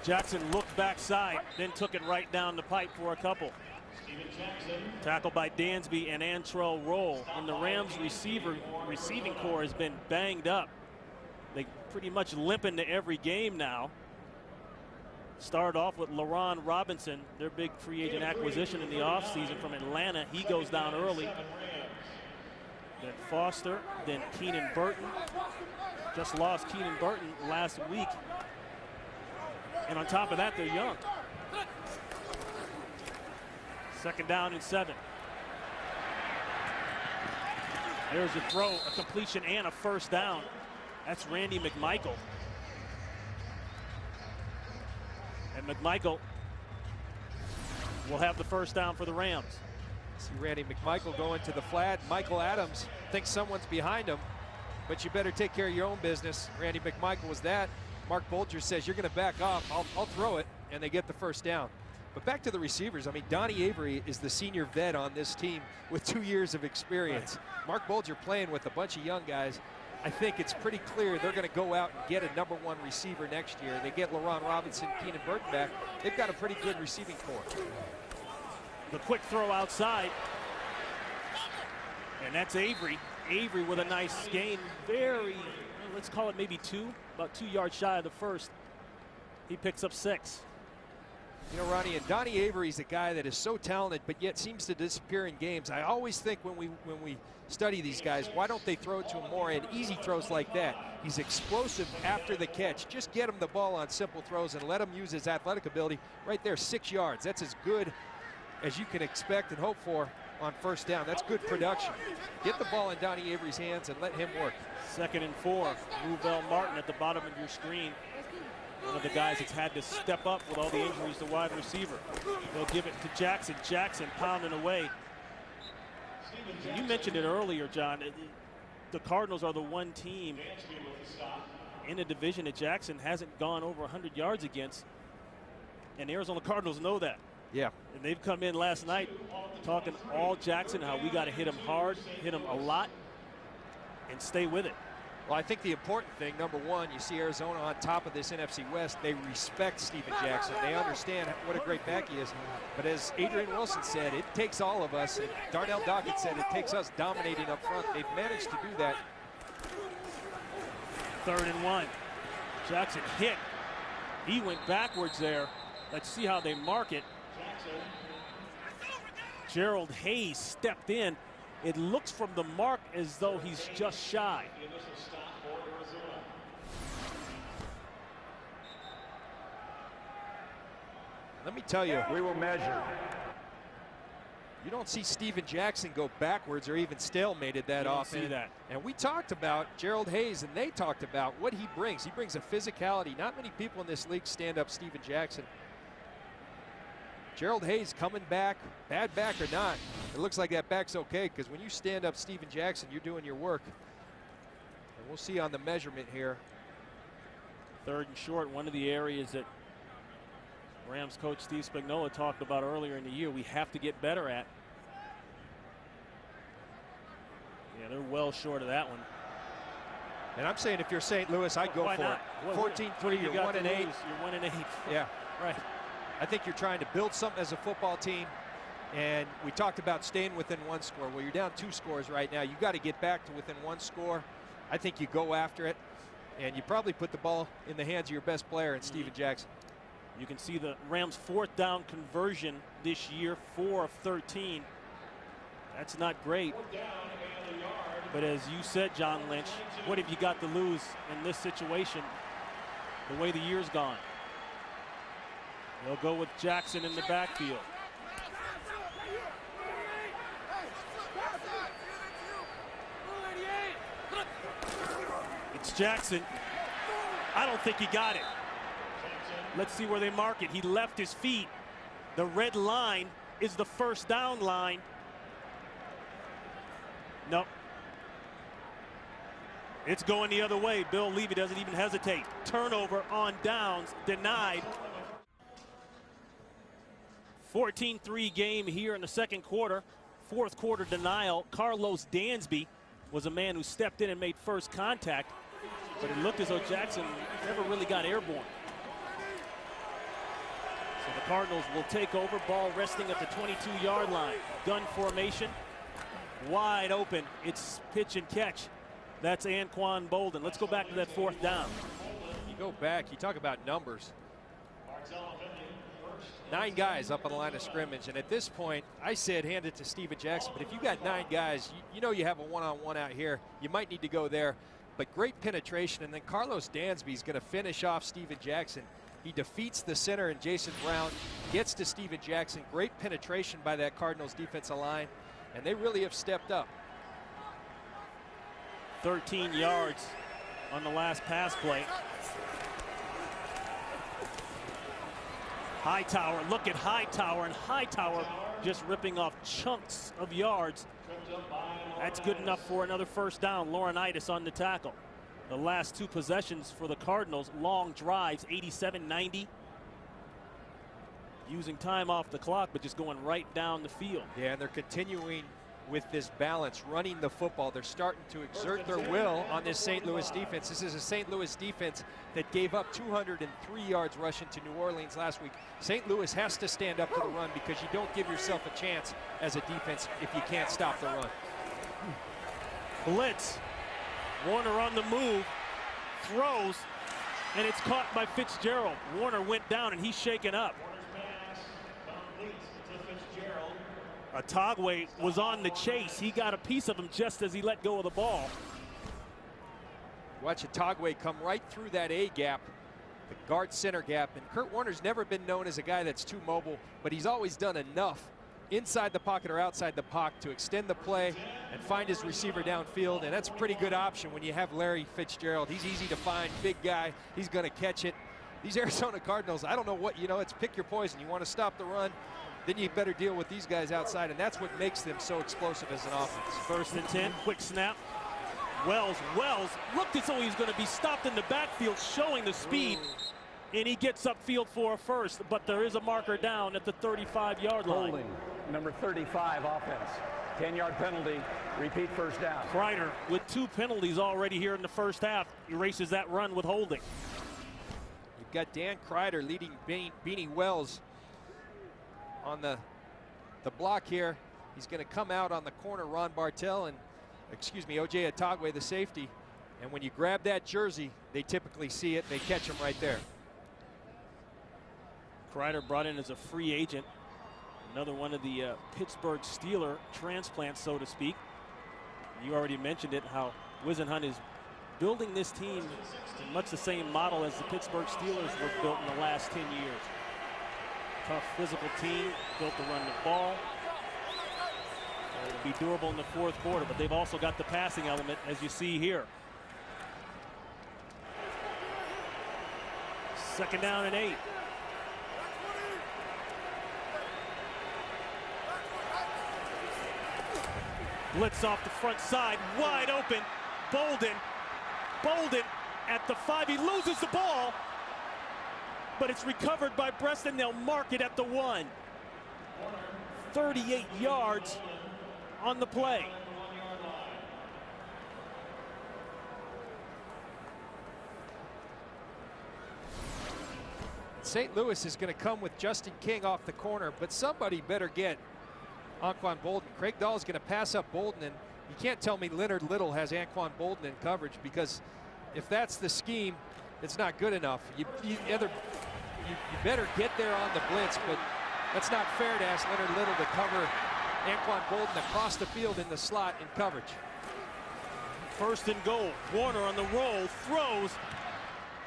Jackson looked backside, then took it right down the pipe for a couple. Tackled by Dansby and Antrell Roll. And the Rams receiving core has been banged up. They pretty much limp into every game now. Started off with LaRon Robinson, their big free agent acquisition in the offseason from Atlanta. He goes down early. Then Foster, then Keenan Burton. Just lost Keenan Burton last week. And on top of that, they're young. 2nd down and 7. There's a throw, a completion, and a 1st down. That's Randy McMichael. And McMichael will have the 1st down for the Rams. See Randy McMichael going to the flat. Michael Adams thinks someone's behind him, but you better take care of your own business. Randy McMichael was that. Mark Bolger says, you're going to back off. I'll throw it, and they get the first down. But back to the receivers. I mean, Donnie Avery is the senior vet on this team with 2 years of experience. Right. Mark Bolger playing with a bunch of young guys. I think it's pretty clear they're going to go out and get a #1 receiver next year. They get LaRon Robinson, Keenan Burton back. They've got a pretty good receiving corps. The quick throw outside. And that's Avery. Avery with a nice gain. Very, let's call it maybe 2, about 2 yards shy of the first. He picks up 6. You know, Ronnie, and Donnie Avery's a guy that is so talented, but yet seems to disappear in games. I always think when we study these guys, why don't they throw it to him more in easy throws like that? He's explosive after the catch. Just get him the ball on simple throws and let him use his athletic ability. Right there, 6 yards. That's as good as you can expect and hope for on first down. That's good production. Get the ball in Donnie Avery's hands and let him work. 2nd and 4. Louvel Martin at the bottom of your screen. One of the guys that's had to step up with all the injuries to wide receiver. They'll give it to Jackson. Jackson pounding away. You mentioned it earlier, John. The Cardinals are the one team in the division that Jackson hasn't gone over 100 yards against. And the Arizona Cardinals know that. Yeah. And they've come in last night talking all Jackson, how we got to hit him hard, hit him a lot, and stay with it. Well, I think the important thing, #1, you see Arizona on top of this NFC West. They respect Steven Jackson. They understand what a great back he is. But as Adrian Wilson said, it takes all of us. And Darnell Dockett said it takes us dominating up front. They've managed to do that. 3rd and 1. Jackson hit. He went backwards there. Let's see how they mark it. Gerald Hayes stepped in. It looks from the mark as though he's just shy. Let me tell you, we will measure. You don't see Steven Jackson go backwards or even stalemated that often. See that. And we talked about Gerald Hayes, and they talked about what he brings. He brings a physicality. Not many people in this league stand up Steven Jackson. Gerald Hayes coming back, bad back or not, it looks like that back's okay, because when you stand up Steven Jackson, you're doing your work. And we'll see on the measurement here. 3rd and short, one of the areas that Rams coach Steve Spagnuolo talked about earlier in the year we have to get better at. Yeah, they're well short of that one. And I'm saying if you're St. Louis, I'd go for it. 14-3, you're 1-8. You're 1-8. Yeah. Right. I think you're trying to build something as a football team. And we talked about staying within 1 score. Well, you're down 2 scores right now. You got to get back to within 1 score. I think you go after it. And you probably put the ball in the hands of your best player, and Steven Jackson. You can see the Rams' 4th down conversion this year, 4 of 13. That's not great. But as you said, John Lynch, what have you got to lose in this situation, the way the year's gone? They'll go with Jackson in the backfield. It's Jackson. I don't think he got it. Let's see where they mark it. He left his feet. The red line is the first down line. Nope. It's going the other way. Bill Levy doesn't even hesitate. Turnover on downs, denied. 14-3 game here in the 2nd quarter. 4th quarter denial. Carlos Dansby was a man who stepped in and made first contact, but it looked as though Jackson never really got airborne. So the Cardinals will take over, ball resting at the 22-yard line. Gun formation, wide open. It's pitch and catch. That's Anquan Bolden. Let's go back to that 4th down. You go back, you talk about numbers. 9 guys up on the line of scrimmage, and at this point, I said hand it to Steven Jackson, but if you got 9 guys, you know you have a one-on-one out here. You might need to go there, but great penetration, and then Carlos Dansby is going to finish off Steven Jackson. He defeats the center and Jason Brown, gets to Steven Jackson. Great penetration by that Cardinals defensive line, and they really have stepped up. 13 yards on the last pass play. Hightower, look at Hightower, and Hightower just ripping off chunks of yards. That's good enough for another first down. Laurinaitis on the tackle. The last 2 possessions for the Cardinals, long drives, 87-90. Using time off the clock, but just going right down the field. Yeah, and they're continuing with this balance, running the football. They're starting to exert their will on this St. Louis defense. This is a St. Louis defense that gave up 203 yards rushing to New Orleans last week. St. Louis has to stand up to the run because you don't give yourself a chance as a defense if you can't stop the run. Blitz. Warner on the move, throws, and it's caught by Fitzgerald. Warner went down and he's shaken up. Atagwe was on the chase. He got a piece of him just as he let go of the ball. Watch Atagwe come right through that A gap, the guard center gap. And Kurt Warner's never been known as a guy that's too mobile, but he's always done enough inside the pocket or outside the pocket to extend the play and find his receiver downfield. And that's a pretty good option when you have Larry Fitzgerald. He's easy to find, big guy. He's going to catch it. These Arizona Cardinals, I don't know what, it's pick your poison. You want to stop the run, then you better deal with these guys outside, and that's what makes them so explosive as an offense. 1st and 10, quick snap. Wells looked as though he was going to be stopped in the backfield, showing the speed, and he gets upfield for a first, but there is a marker down at the 35-yard line. Holding, number 35 offense. 10-yard penalty, repeat first down. Kreider with 2 penalties already here in the first half, erases that run with holding. You've got Dan Kreider leading Beanie Wells on the block here. He's going to come out on the corner, Ron Bartel, and O.J. Atagwe, the safety. And when you grab that jersey, they typically see it. They catch him right there. Kreider brought in as a free agent. Another one of the Pittsburgh Steeler transplants, so to speak. You already mentioned it, how Whisenhunt is building this team in much the same model as the Pittsburgh Steelers were built in the last 10 years. Tough physical team, built to run the ball. It'll be durable in the 4th quarter, but they've also got the passing element, as you see here. 2nd down and 8. Blitz off the front side, wide open. Bolden at the 5. He loses the ball, but it's recovered by Preston. They'll mark it at the 1. 38 yards on the play. St. Louis is going to come with Justin King off the corner, but somebody better get Anquan Bolden. Craig Dahl is going to pass up Bolden, and you can't tell me Leonard Little has Anquan Bolden in coverage, because if that's the scheme, it's not good enough. You better get there on the blitz, but that's not fair to ask Leonard Little to cover Anquan Bolden across the field in the slot in coverage. 1st and goal. Warner on the roll, throws,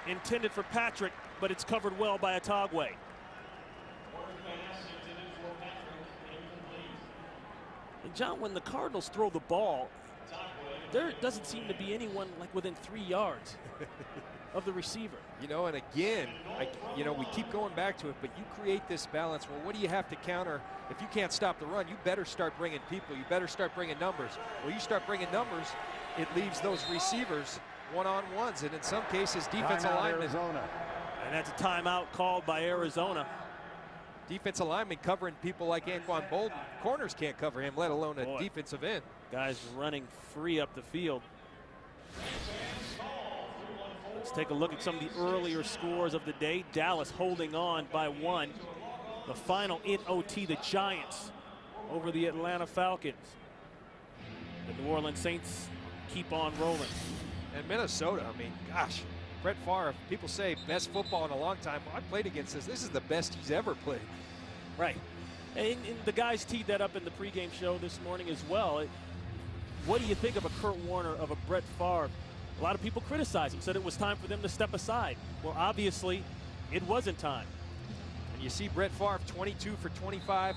intended for Patrick, but it's covered well by Atagwe. And John, when the Cardinals throw the ball, there doesn't seem to be anyone like within 3 yards of the receiver. And again, we keep going back to it, but you create this balance. Well, what do you have to counter? If you can't stop the run, you better start bringing people. You better start bringing numbers. Well, you start bringing numbers, it leaves those receivers one-on-ones, and in some cases, defensive linemen. And that's a timeout called by Arizona. Defensive linemen covering people like Anquan Bolden. Corners can't cover him, let alone a defensive end. Guys running free up the field. Let's take a look at some of the earlier scores of the day. Dallas holding on by 1. The final in OT, the Giants over the Atlanta Falcons. The New Orleans Saints keep on rolling. And Minnesota, gosh, Brett Favre, people say best football in a long time. Well, I played against this. This is the best he's ever played. Right. And the guys teed that up in the pregame show this morning as well. What do you think of a Kurt Warner, of a Brett Favre? A lot of people criticized him, said it was time for them to step aside. Well, obviously, it wasn't time. And you see Brett Favre, 22 for 25.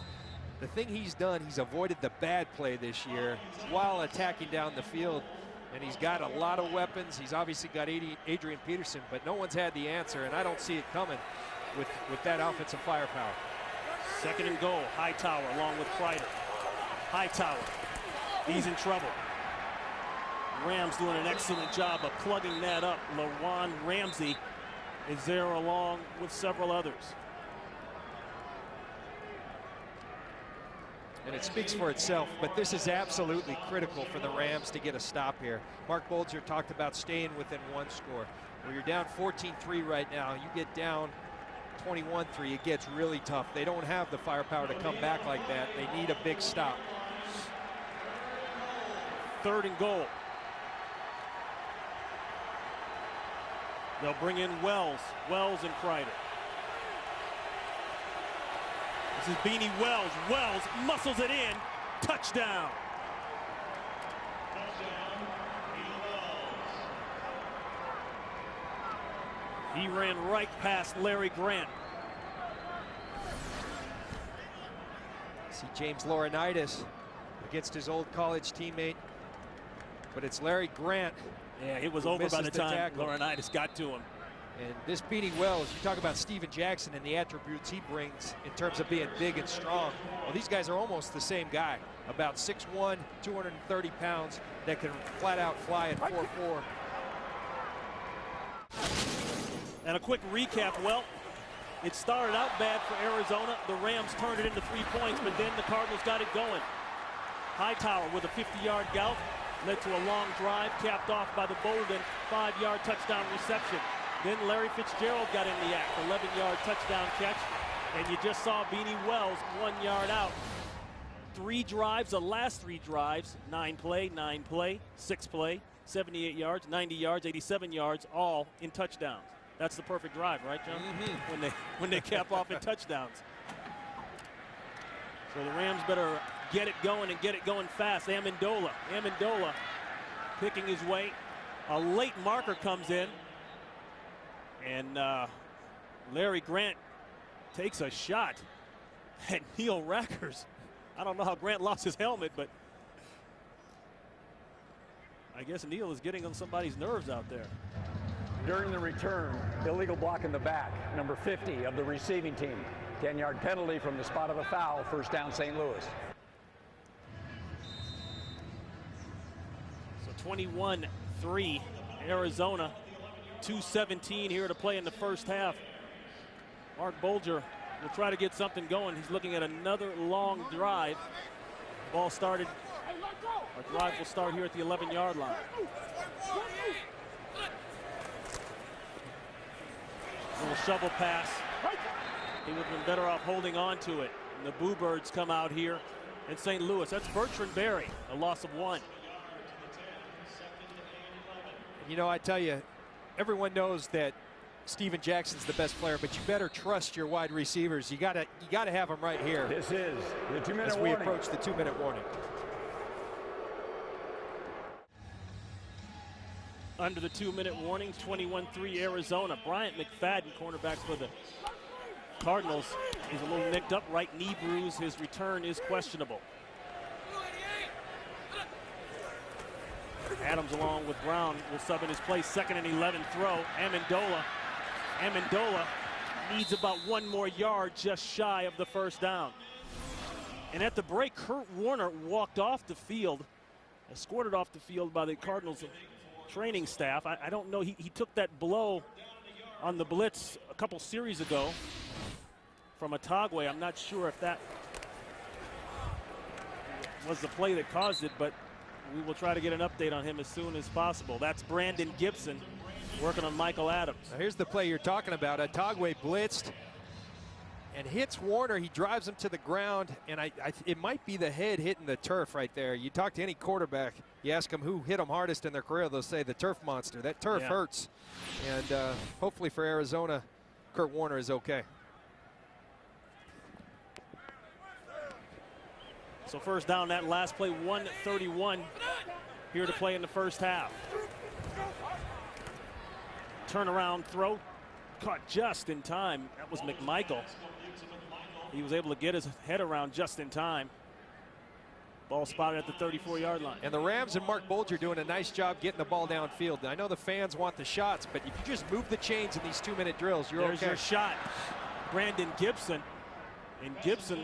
The thing he's done, he's avoided the bad play this year while attacking down the field. And he's got a lot of weapons. He's obviously got Adrian Peterson, but no one's had the answer, and I don't see it coming with that offensive firepower. Second and goal. Hightower along with Kreider. Hightower, he's in trouble. Rams doing an excellent job of plugging that up. LaRon Ramsey is there along with several others. And it speaks for itself, but this is absolutely critical for the Rams to get a stop here. Mark Bolger talked about staying within one score. Where you're down 14-3 right now, you get down 21-3, it gets really tough. They don't have the firepower to come back like that. They need a big stop. Third and goal. They'll bring in Wells and Kreider. This is Beanie Wells. Wells muscles it in. Touchdown. He ran right past Larry Grant. See James Laurinaitis against his old college teammate, but it's Larry Grant. Yeah, it was over by the time Laurinaitis got to him. And this Beanie Wells, you talk about Steven Jackson and the attributes he brings in terms of being big and strong. Well, these guys are almost the same guy, about 6'1", 230 pounds, that can flat out fly at 4'4". And a quick recap. Well, it started out bad for Arizona. The Rams turned it into 3 points, but then the Cardinals got it going. Hightower with a 50-yard gout led to a long drive, capped off by the Bolden 5-yard touchdown reception. Then Larry Fitzgerald got in the act, 11-yard touchdown catch, and you just saw Beanie Wells 1 yard out. 3 drives, the last 3 drives, 9 play, 6 play, 78 yards, 90 yards, 87 yards, all in touchdowns. That's the perfect drive, right, John? Mm-hmm. When they cap off in touchdowns. So the Rams better get it going and get it going fast. Amendola picking his way. A late marker comes in. And Larry Grant takes a shot at Neil Rackers. I don't know how Grant lost his helmet, but I guess Neil is getting on somebody's nerves out there. During the return, illegal block in the back, number 50 of the receiving team. 10-yard penalty from the spot of a foul, first down St. Louis. So 21-3 Arizona. 2:17 here to play in the first half. Mark Bolger will try to get something going. He's looking at another long drive. Ball started. Our drive will start here at the 11-yard line. Little shovel pass. He would have been better off holding on to it. And the Boo Birds come out here in St. Louis. That's Bertrand Berry, a loss of 1. You know, I tell you, everyone knows that Steven Jackson's the best player, but you better trust your wide receivers. You gotta have them right here. This is the 2-minute warning. As we approach the 2-minute warning. Under the 2-minute warning, 21-3 Arizona. Bryant McFadden, cornerback for the Cardinals, is a little nicked up. Right knee bruise. His return is questionable. Adams along with Brown will sub in his place. 2nd and 11 throw. Amendola needs about 1 more yard, just shy of the first down. And at the break, Kurt Warner walked off the field, escorted off the field by the Cardinals training staff. I don't know, he took that blow on the blitz a couple series ago from Otagwe. I'm not sure if that was the play that caused it, but we will try to get an update on him as soon as possible. That's Brandon Gibson working on Michael Adams. Now here's the play you're talking about. Otagwe blitzed and hits Warner. He drives him to the ground, and it might be the head hitting the turf right there. You talk to any quarterback, you ask them who hit them hardest in their career, they'll say the turf monster. That turf hurts. And hopefully for Arizona, Kurt Warner is okay. So first down, that last play, 1:31 here to play in the first half. Turnaround throw, caught just in time. That was McMichael. He was able to get his head around just in time. Ball spotted at the 34-yard line. And the Rams and Mark Bolger doing a nice job getting the ball downfield. I know the fans want the shots, but if you just move the chains in these 2-minute drills, you're okay. There's your shot. Brandon Gibson And Gibson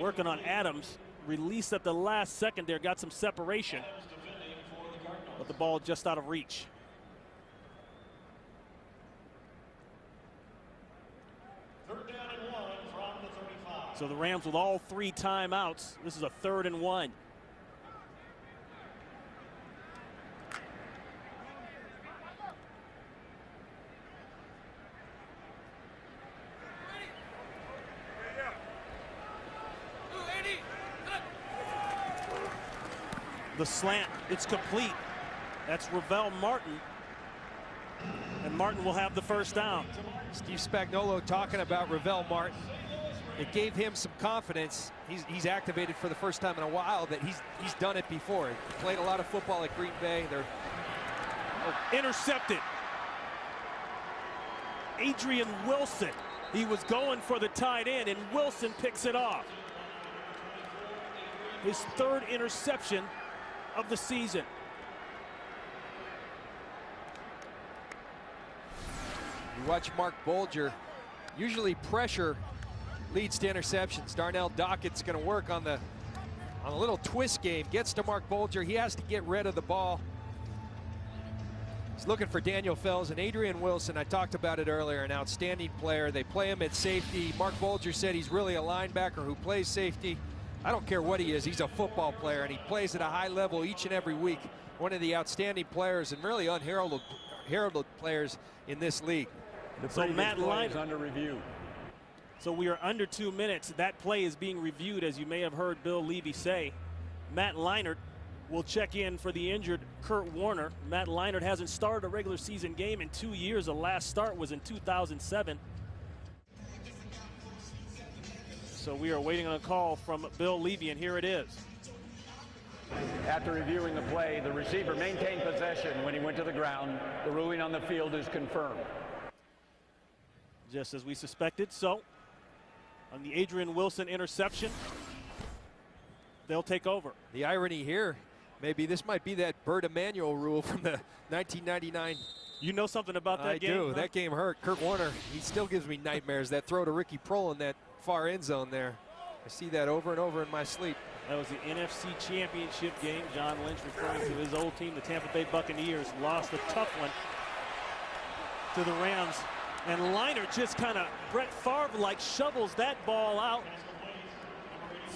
working on Adams. Released at the last second there, got some separation. But the ball just out of reach. So the Rams with all 3 timeouts. This is a 3rd and 1. The slant, it's complete. That's Ravel Martin. And Martin will have the first down. Steve Spagnuolo talking about Ravel Martin. It gave him some confidence. He's activated for the first time in a while that he's done it before. He played a lot of football at Green Bay. They're intercepted. Adrian Wilson. He was going for the tight end, and Wilson picks it off. His 3rd interception of the season. You watch Mark Bolger. Usually pressure leads to interceptions. Darnell Dockett's going to work on a little twist game. Gets to Mark Bolger. He has to get rid of the ball. He's looking for Daniel Fells and Adrian Wilson. I talked about it earlier, an outstanding player. They play him at safety. Mark Bolger said he's really a linebacker who plays safety. I don't care what he is. He's a football player, and he plays at a high level each and every week. One of the outstanding players and really unheralded players in this league. So Matt Leinart is under review. So we are under 2 minutes. That play is being reviewed, as you may have heard Bill Levy say. Matt Leinart will check in for the injured Kurt Warner. Matt Leinart hasn't started a regular season game in 2 years. The last start was in 2007. So we are waiting on a call from Bill Levy, and here it is. After reviewing the play, the receiver maintained possession when he went to the ground. The ruling on the field is confirmed. Just as we suspected. So on the Adrian Wilson interception, they'll take over. The irony here, maybe this might be that Bert Emanuel rule from the 1999. You know something about that game? I do. Huh? That game hurt. Kurt Warner, he still gives me nightmares. That throw to Ricky Prohl in that far end zone there. I see that over and over in my sleep. That was the NFC Championship game. John Lynch, referring to his old team, the Tampa Bay Buccaneers, lost a tough one to the Rams. And Leinart just kind of Brett Favre-like shovels that ball out.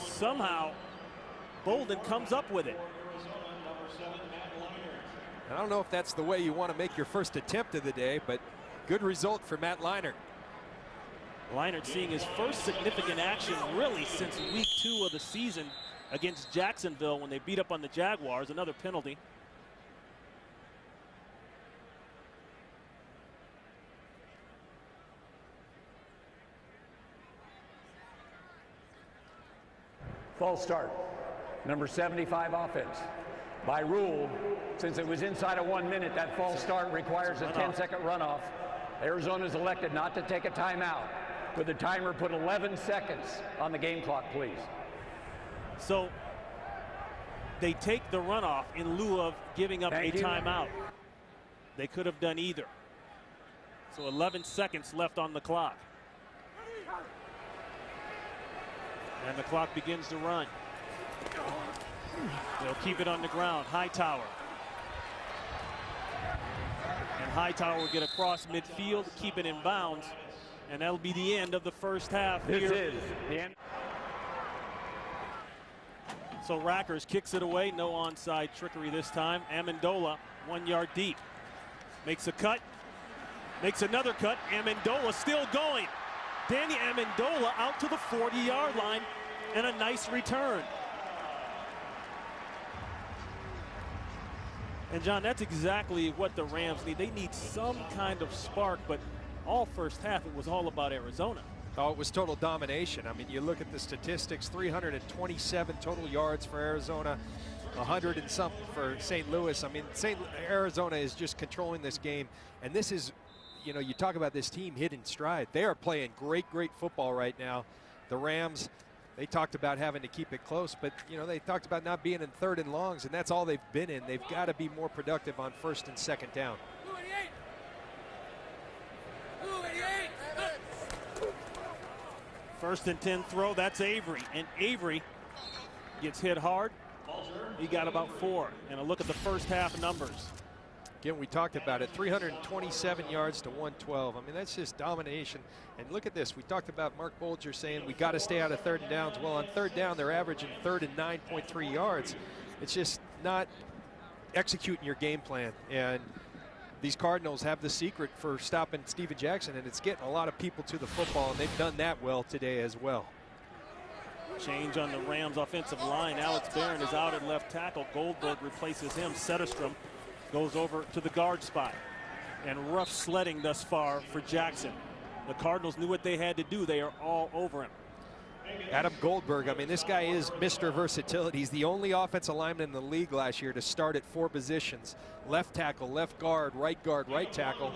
Somehow, Bolden comes up with it. I don't know if that's the way you want to make your first attempt of the day, but good result for Matt Leinart. Leinart seeing his first significant action really since week 2 of the season against Jacksonville when they beat up on the Jaguars. Another penalty. False start. Number 75 offense. By rule, since it was inside of 1 minute, that false start requires a 10-second runoff. Arizona's elected not to take a timeout. Would the timer put 11 seconds on the game clock, please? So they take the runoff in lieu of giving up a timeout. They could have done either. So 11 seconds left on the clock. And the clock begins to run. They'll keep it on the ground. Hightower. And Hightower will get across midfield, keep it in bounds. And that'll be the end of the first half. This is the end. So Rackers kicks it away. No onside trickery this time. Amendola 1 yard deep. Makes a cut. Makes another cut. Amendola still going. Danny Amendola out to the 40-yard line. And a nice return. And John, that's exactly what the Rams need. They need some kind of spark, but all first half, it was all about Arizona. Oh, it was total domination. I mean, you look at the statistics, 327 total yards for Arizona, 100 and something for St. Louis. I mean, Arizona is just controlling this game. And this is, you know, you talk about this team hitting stride. They are playing great, great football right now. The Rams, they talked about having to keep it close, but, you know, they talked about not being in 3rd and longs, and that's all they've been in. They've got to be more productive on 1st and 2nd down. First and 10 throw, that's Avery. And Avery gets hit hard. He got about 4. And a look at the first half numbers. Again, we talked about it, 327 yards to 112. I mean, that's just domination. And look at this. We talked about Mark Bolger saying we got to stay out of third and downs. Well, on third down, they're averaging third and 9.3 yards. It's just not executing your game plan. And these Cardinals have the secret for stopping Steven Jackson, and it's getting a lot of people to the football, and they've done that well today as well. Change on the Rams offensive line. Alex Barron is out at left tackle. Goldberg replaces him. Setterstrom goes over to the guard spot. And rough sledding thus far for Jackson. The Cardinals knew what they had to do. They are all over him. Adam Goldberg, I mean, this guy is Mr. Versatility. He's the only offensive lineman in the league last year to start at 4 positions. Left tackle, left guard, right tackle.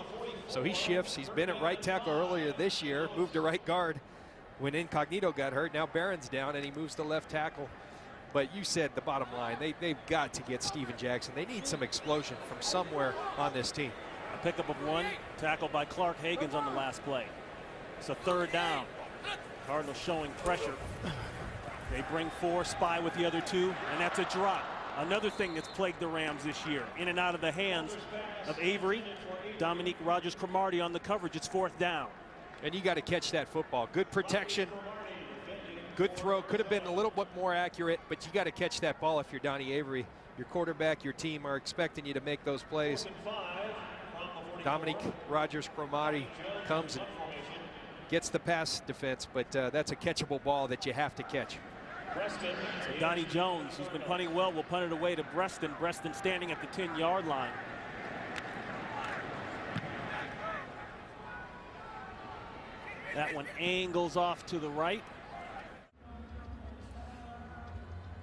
So he shifts. He's been at right tackle earlier this year, moved to right guard when Incognito got hurt. Now Barron's down and he moves to left tackle. But you said the bottom line, they've got to get Steven Jackson. They need some explosion from somewhere on this team. A pickup of 1, tackled by Clark Hagens on the last play. It's a third down. Cardinals showing pressure. They bring 4, spy with the other 2, and that's a drop. Another thing that's plagued the Rams this year. In and out of the hands of Avery. Dominique Rodgers-Cromartie on the coverage. It's 4th down. And you got to catch that football. Good protection. Good throw. Could have been a little bit more accurate, but you got to catch that ball if you're Donnie Avery. Your quarterback, your team are expecting you to make those plays. Dominique Rodgers-Cromartie comes and gets the pass defense, but that's a catchable ball that you have to catch. So Donnie Jones, who's been punting well, will punt it away to Breston. Breston standing at the 10-yard line. That one angles off to the right.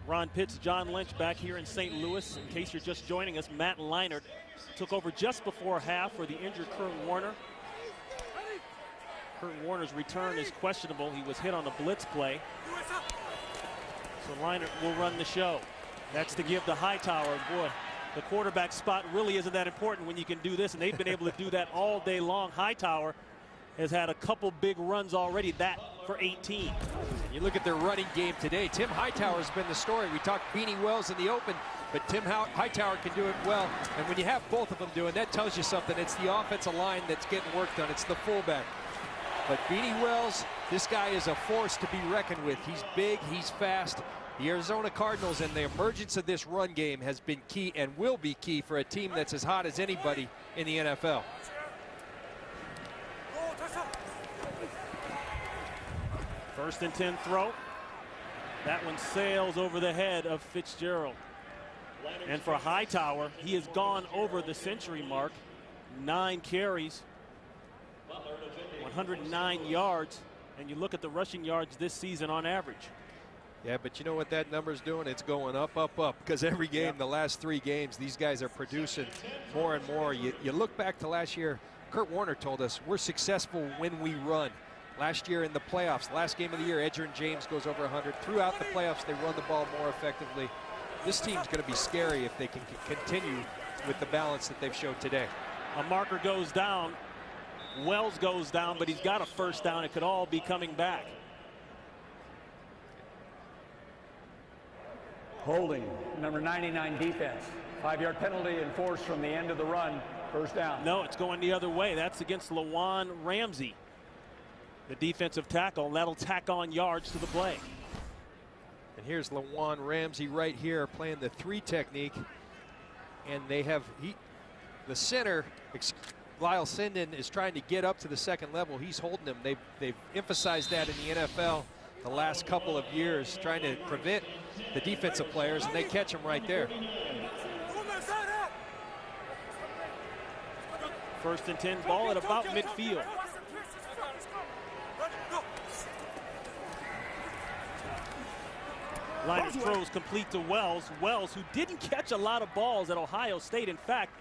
Ron Pitts, John Lynch back here in St. Louis. In case you're just joining us, Matt Leinart took over just before half for the injured Kurt Warner. Kurt Warner's return is questionable. He was hit on a blitz play. So Leinart will run the show. That's to give to Hightower. Boy, the quarterback spot really isn't that important when you can do this, and they've been able to do that all day long. Hightower has had a couple big runs already, that for 18. You look at their running game today. Tim Hightower's been the story. We talked Beanie Wells in the open, but Tim Hightower can do it well. And when you have both of them doing, that tells you something. It's the offensive line that's getting work done. It's the fullback. But Beanie Wells, this guy is a force to be reckoned with. He's big, he's fast. The Arizona Cardinals and the emergence of this run game has been key and will be key for a team that's as hot as anybody in the NFL. First and 10 throw. That one sails over the head of Fitzgerald. And for Hightower, he has gone over the century mark. 9 carries, 109 yards. And you look at the rushing yards this season on average. Yeah, but you know what that number's doing? It's going up, up, up. Because every game, the last 3 games, these guys are producing more and more. You look back to last year, Kurt Warner told us, we're successful when we run. Last year in the playoffs, last game of the year, Edgerrin James goes over 100. Throughout the playoffs, they run the ball more effectively. This team's going to be scary if they can continue with the balance that they've showed today. A marker goes down. Wells goes down, but he's got a first down. It could all be coming back. Holding, number 99 defense. 5-yard penalty enforced from the end of the run. First down. No, it's going the other way. That's against Lawan Ramsey, the defensive tackle, and that'll tack on yards to the play. And here's Lawan Ramsey right here playing the 3 technique. And they have, the center, Lyle Sinden, is trying to get up to the second level. He's holding him. They've emphasized that in the NFL the last couple of years, trying to prevent the defensive players, and they catch him right there. First and 10, ball at about midfield. Line of throws complete to Wells. Wells, who didn't catch a lot of balls at Ohio State. In fact,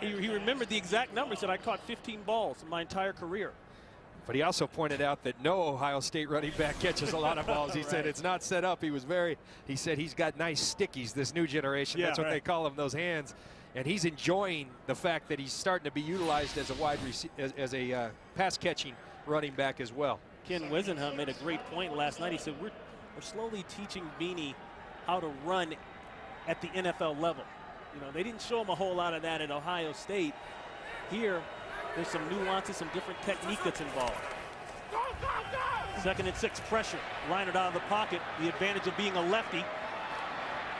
he remembered the exact number. He said, I caught 15 balls in my entire career. But he also pointed out that no Ohio State running back catches a lot of balls. He said it's not set up. He said he's got nice stickies, this new generation. Yeah, that's what they call them, those hands. And he's enjoying the fact that he's starting to be utilized as a pass catching running back as well. Ken Wisenhunt made a great point last night. He said, we're slowly teaching Beanie how to run at the NFL level. You know, they didn't show him a whole lot of that at Ohio State. Here, there's some nuances, some different technique that's involved. 2nd and 6, pressure. Leinart out of the pocket. The advantage of being a lefty.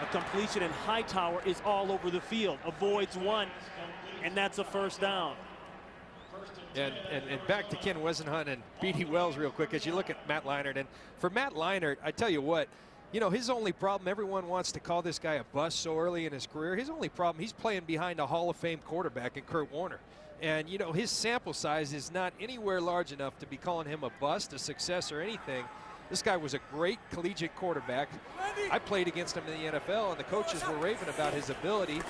A completion, and Hightower is all over the field. Avoids one, and that's a first down. And back to Ken Wisenhunt and Beanie Wells real quick as you look at Matt Leinart. And for Matt Leinart, I tell you what, you know, his only problem, everyone wants to call this guy a bust so early in his career. His only problem, he's playing behind a Hall of Fame quarterback in Kurt Warner. And, you know, his sample size is not anywhere large enough to be calling him a bust, a success, or anything. This guy was a great collegiate quarterback. I played against him in the NFL, and the coaches were raving about his ability.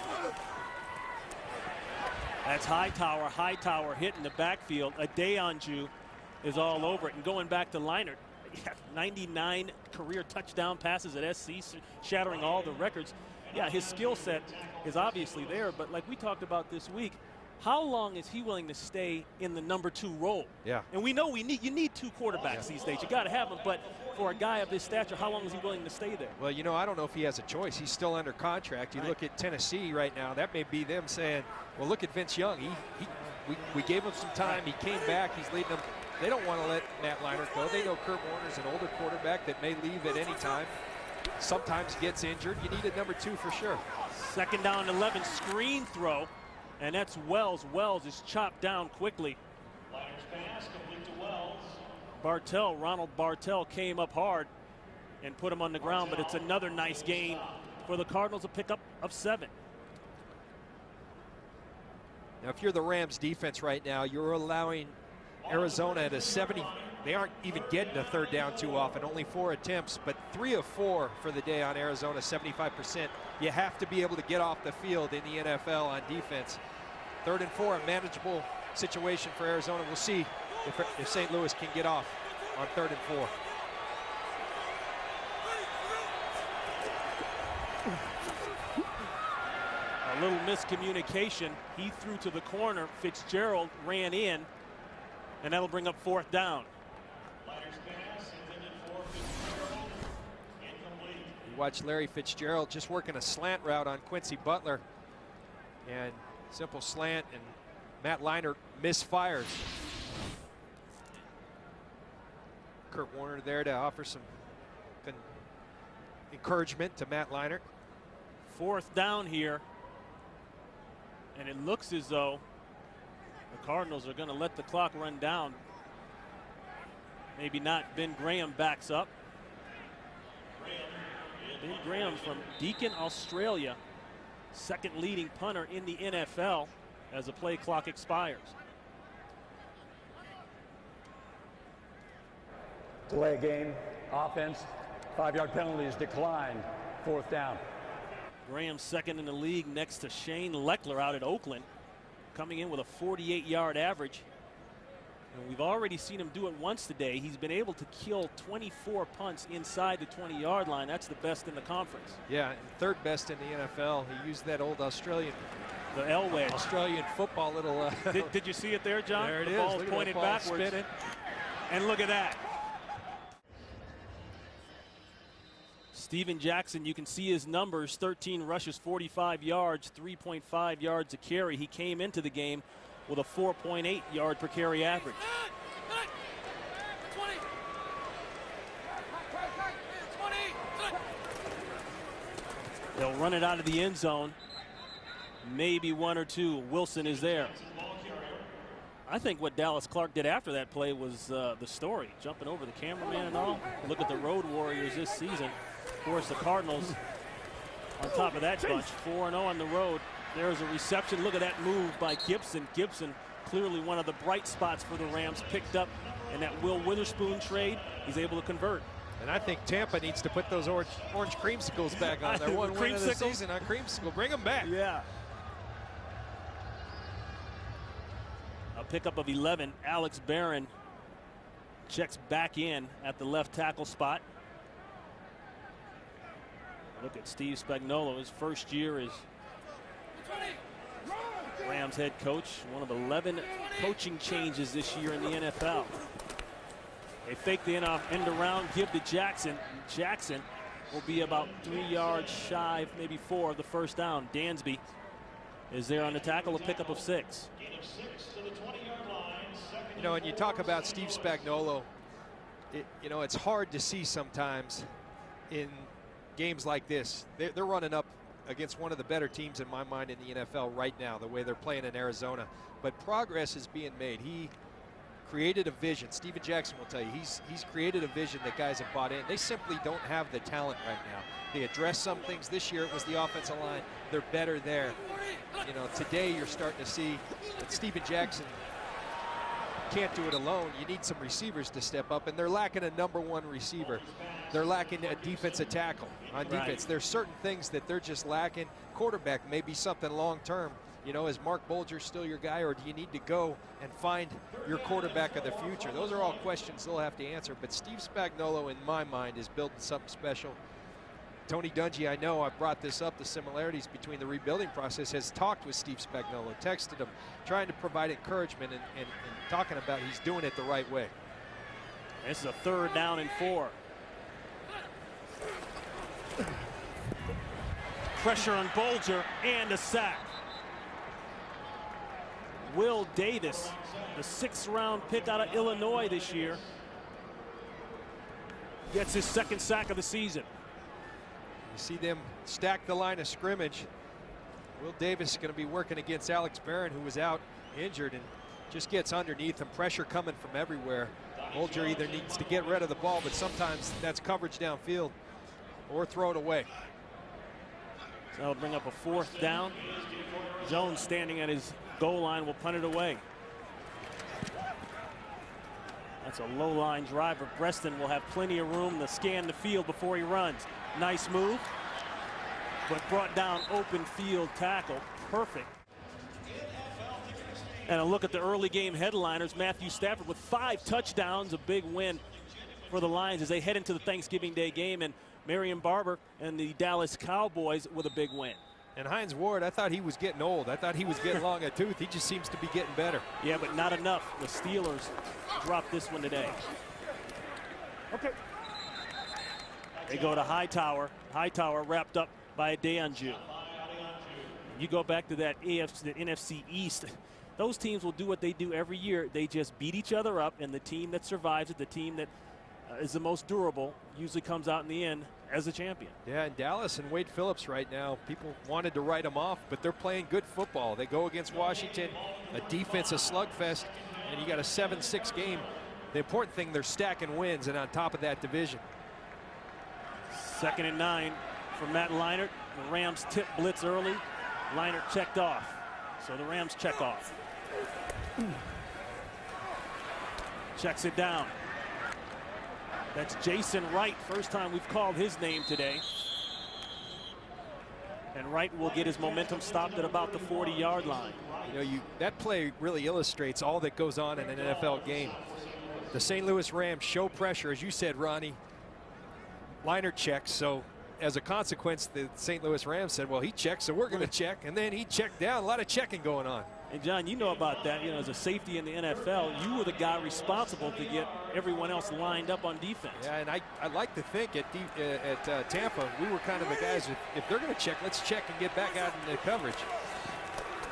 That's Hightower. Hightower hitting the backfield. Adeyanju is all over it. And going back to Leinart, 99 career touchdown passes at SC, shattering all the records. Yeah, his skill set is obviously there, but like we talked about this week, how long is he willing to stay in the number 2 role? Yeah. And we know you need 2 quarterbacks these days. You got to have them, but for a guy of this stature, how long is he willing to stay there? Well, you know, I don't know if he has a choice. He's still under contract. You look at Tennessee right now, that may be them saying, well, look at Vince Young. We gave him some time. He came back. He's leading them. They don't want to let Matt Leinart go. They know Kurt Warner's an older quarterback that may leave at any time. Sometimes gets injured. You need a number 2 for sure. 2nd down, 11, screen throw. And that's Wells. Wells is chopped down quickly. Ronald Bartell came up hard and put him on the ground, but it's another nice gain for the Cardinals, a pickup of 7. Now, if you're the Rams defense right now, you're allowing Arizona at a 70. They aren't even getting a 3rd down too often, only 4 attempts, but 3 of 4 for the day on Arizona, 75%. You have to be able to get off the field in the NFL on defense. 3rd and 4, a manageable situation for Arizona. We'll see if St. Louis can get off on 3rd and 4. A little miscommunication. He threw to the corner. Fitzgerald ran in, and that'll bring up 4th down. You watch Larry Fitzgerald just working a slant route on Quincy Butler, and simple slant, and Matt Leinart misfires. Kurt Warner there to offer some encouragement to Matt Leinart. 4th down here, and it looks as though the Cardinals are going to let the clock run down. Maybe not. Ben Graham backs up. Ben Graham from Deakin, Australia, 2nd leading punter in the NFL as the play clock expires. Delay game, offense, 5-yard penalties declined, 4th down. Graham 2nd in the league next to Shane Leckler out at Oakland, coming in with a 48-yard average. And we've already seen him do it once today. He's been able to kill 24 punts inside the 20-yard line. That's the best in the conference. Yeah, and 3rd best in the NFL. He used that old Australian, the L wedge. Australian football little. Did you see it there, John? There it is. The ball's pointed backwards. Spinning. And look at that. Steven Jackson, you can see his numbers, 13 rushes, 45 yards, 3.5 yards a carry. He came into the game with a 4.8 yard per carry average. They'll run it out of the end zone. Maybe 1 or 2. Wilson is there. I think what Dallas Clark did after that play was the story, jumping over the cameraman and all. Look at the Road Warriors this season. Of course, the Cardinals on top of that bunch, 4-0 on the road. There's a reception. Look at that move by Gibson. Gibson, clearly one of the bright spots for the Rams, picked up in that Will Witherspoon trade. He's able to convert. And I think Tampa needs to put those orange creamsicles back on there. One win of the season on creamsicle. Bring them back. Yeah. A pickup of 11. Alex Barron checks back in at the left tackle spot. Look at Steve Spagnuolo. His first year as Rams head coach. One of 11 coaching changes this year in the NFL. They fake the end around, give to Jackson. Jackson will be about 3 yards shy, maybe 4 of the first down. Dansby is there on the tackle, a pickup of 6. You know, and you talk about Steve Spagnuolo, you know, it's hard to see sometimes in games like this. They're running up against one of the better teams in my mind in the NFL right now, the way they're playing in Arizona. But progress is being made. He created a vision. Steven Jackson will tell you, he's created a vision that guys have bought in. They simply don't have the talent right now. They address some things. This year it was the offensive line. They're better there. You know, today you're starting to see that Steven Jackson can't do it alone. You need some receivers to step up, and they're lacking a #1 receiver. They're lacking a defensive tackle on defense. Right. There's certain things that they're just lacking. Quarterback may be something long-term. You know, is Mark Bolger still your guy, or do you need to go and find your quarterback of the future? Those are all questions they'll have to answer. But Steve Spagnuolo, in my mind, is building something special. Tony Dungy, I know I've brought this up, the similarities between the rebuilding process, has talked with Steve Spagnuolo, texted him, trying to provide encouragement and talking about he's doing it the right way. This is a 3rd down and 4. Pressure on Bolger and a sack. Will Davis, the 6th-round pick out of Illinois this year, gets his 2nd sack of the season. You see them stack the line of scrimmage. Will Davis is going to be working against Alex Barron, who was out injured, and just gets underneath him. Pressure coming from everywhere. Bolger either needs to get rid of the ball, but sometimes that's coverage downfield, or throw it away. So that'll bring up a 4th down. Jones standing at his goal line will punt it away. That's a low line driver. Preston will have plenty of room to scan the field before he runs. Nice move, but brought down open field tackle. Perfect. And a look at the early game headliners. Matthew Stafford with 5 touchdowns, a big win for the Lions as they head into the Thanksgiving Day game, and Marion Barber and the Dallas Cowboys with a big win. And Hines Ward, I thought he was getting old. I thought he was getting long a tooth. He just seems to be getting better. Yeah, but not enough. The Steelers dropped this one today. Okay. They go to Hightower. Hightower wrapped up by Deanju. You go back to that the NFC East. Those teams will do what they do every year. They just beat each other up, and the team that survives it, the team that is the most durable, usually comes out in the end as a champion. Yeah, and Dallas and Wade Phillips right now, people wanted to write them off, but they're playing good football. They go against Washington, a defensive slugfest, and you got a 7-6 game. The important thing, they're stacking wins, and on top of that, division. 2nd and 9 for Matt Leinart. The Rams tip blitz early. Leinart checked off, so the Rams check off. Checks it down. That's Jason Wright. First time we've called his name today. And Wright will get his momentum stopped at about the 40-yard line. You know, that play really illustrates all that goes on in an NFL game. The St. Louis Rams show pressure, as you said, Ronnie. Leinart checks, so as a consequence, the St. Louis Rams said, well, he checked, so we're going to check. And then he checked down. A lot of checking going on. And John, you know about that. You know, as a safety in the NFL, you were the guy responsible to get everyone else lined up on defense. Yeah, and I like to think at Tampa, we were kind of the guys, if they're going to check, let's check and get back out in the coverage.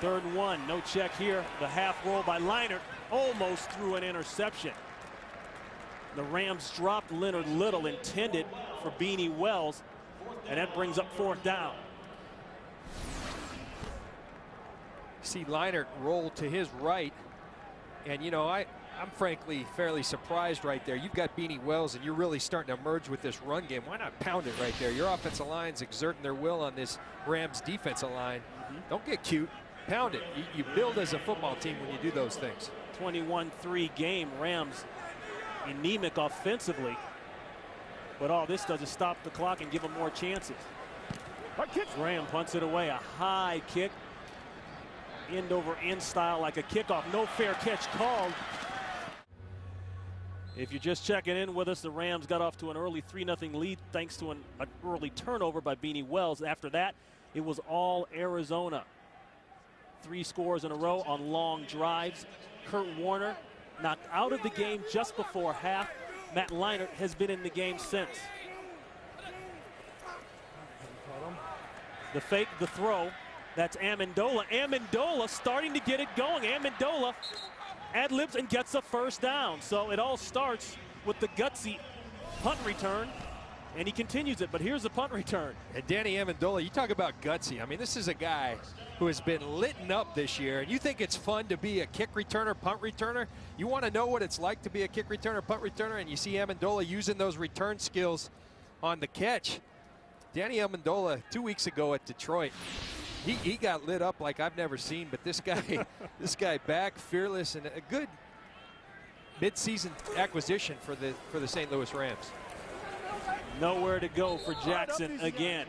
3rd and 1, no check here. The half roll by Leinart almost threw an interception. The Rams dropped Leonard Little, intended for Beanie Wells, and that brings up 4th down. See Leinart roll to his right, and you know, I'm frankly fairly surprised right there. You've got Beanie Wells, and you're really starting to emerge with this run game. Why not pound it right there? Your offensive line's exerting their will on this Rams defensive line. Don't get cute, pound it. You build as a football team when you do those things. 21-3 game. Rams anemic offensively, but all this does is stop the clock and give them more chances. Graham punts it away. A high kick, end over end style, like a kickoff. No fair catch called. If you're just checking in with us, the Rams got off to an early 3-0 lead thanks to an early turnover by Beanie Wells. After that, it was all Arizona. 3 scores in a row on long drives. Kurt Warner knocked out of the game just before half. Matt Leinart has been in the game since. The fake, the throw. That's Amendola. Amendola starting to get it going. Amendola ad-libs and gets a first down. So it all starts with the gutsy punt return, and he continues it. But here's the punt return. And Danny Amendola, you talk about gutsy. I mean, this is a guy who has been litten up this year, and you think it's fun to be a kick returner, punt returner? You want to know what it's like to be a kick returner, punt returner, and you see Amendola using those return skills on the catch. Danny Amendola, 2 weeks ago at Detroit, he got lit up like I've never seen, but this guy back, fearless, and a good mid-season acquisition for the St. Louis Rams. Nowhere to go for Jackson again.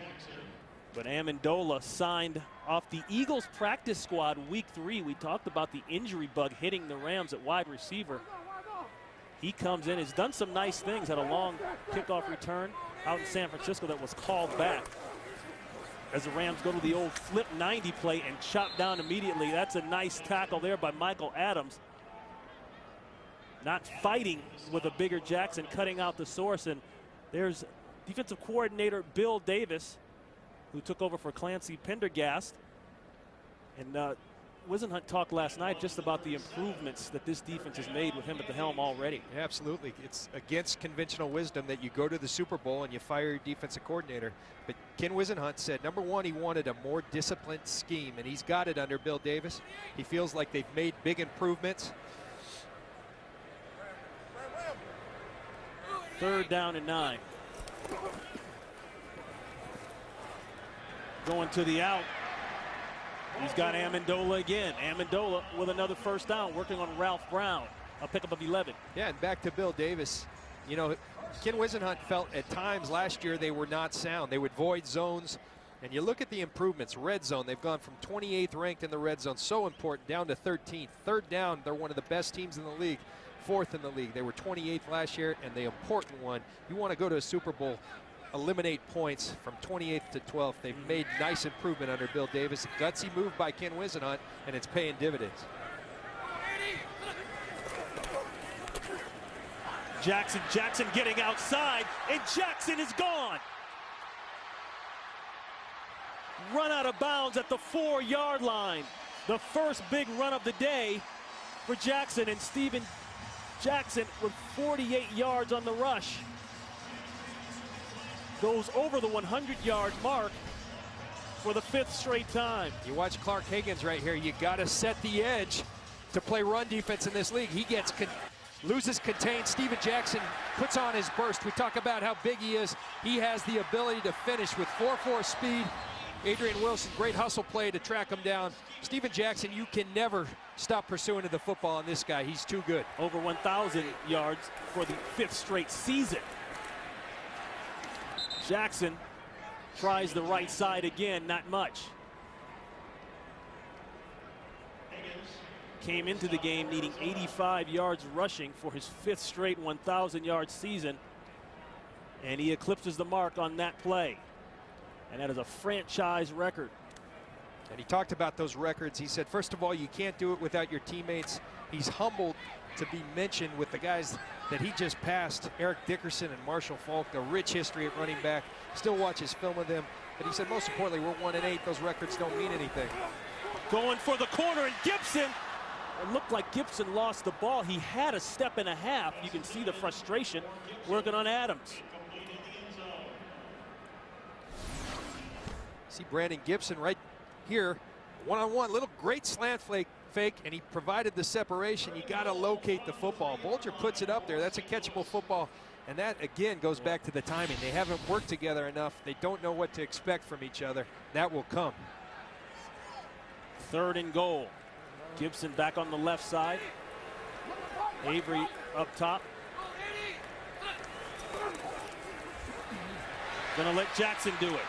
But Amendola signed off the Eagles practice squad week 3. We talked about the injury bug hitting the Rams at wide receiver. He comes in, has done some nice things, had a long kickoff return out in San Francisco that was called back. As the Rams go to the old flip 90 play and chop down immediately. That's a nice tackle there by Michael Adams. Not fighting with a bigger Jackson, cutting out the source. And there's defensive coordinator Bill Davis, who took over for Clancy Pendergast. And Wisenhunt talked last night just about the improvements that this defense has made with him at the helm already. Yeah, absolutely. It's against conventional wisdom that you go to the Super Bowl and you fire your defensive coordinator. But Ken Wisenhunt said, number one, he wanted a more disciplined scheme, and he's got it under Bill Davis. He feels like they've made big improvements. 3rd down and 9. Going to the out. He's got Amendola again. Amendola with another first down, working on Ralph Brown. A pickup of 11. Yeah, and back to Bill Davis. You know, Ken Wisenhunt felt at times last year they were not sound. They would void zones. And you look at the improvements. Red zone, they've gone from 28th ranked in the red zone, so important, down to 13th. 3rd down, they're one of the best teams in the league. 4th in the league. They were 28th last year, and the important one, you want to go to a Super Bowl, eliminate points from 28th to 12th. They've made nice improvement under Bill Davis. Gutsy move by Ken Wisenhunt, and it's paying dividends. Jackson getting outside, and Jackson is gone. Run out of bounds at the 4-yard line. The first big run of the day for Jackson, and Steven Jackson with 48 yards on the rush. Goes over the 100-yard mark for the 5th straight time. You watch Clark Higgins right here. You got to set the edge to play run defense in this league. He gets loses contained. Steven Jackson puts on his burst. We talk about how big he is. He has the ability to finish with 4.4 speed. Adrian Wilson, great hustle play to track him down. Steven Jackson, you can never stop pursuing the football on this guy. He's too good. Over 1,000 yards for the 5th straight season. Jackson tries the right side again, not much. Came into the game needing 85 yards rushing for his 5th straight 1,000-yard season, and he eclipses the mark on that play. And that is a franchise record. And he talked about those records. He said, first of all, you can't do it without your teammates. He's humbled to be mentioned with the guys that he just passed, Eric Dickerson and Marshall Falk, a rich history at running back. Still watches film of them. But he said, most importantly, we're 1-8. Those records don't mean anything. Going for the corner, and Gibson. It looked like Gibson lost the ball. He had a step and a half. You can see the frustration working on Adams. See Brandon Gibson right here, one-on-one, little great slant fake, and he provided the separation. You got to locate the football. Bolger puts it up there. That's a catchable football, and that again goes back to the timing. They haven't worked together enough. They don't know what to expect from each other. That will come. 3rd and goal. Gibson back on the left side. Avery up top. Gonna let Jackson do it.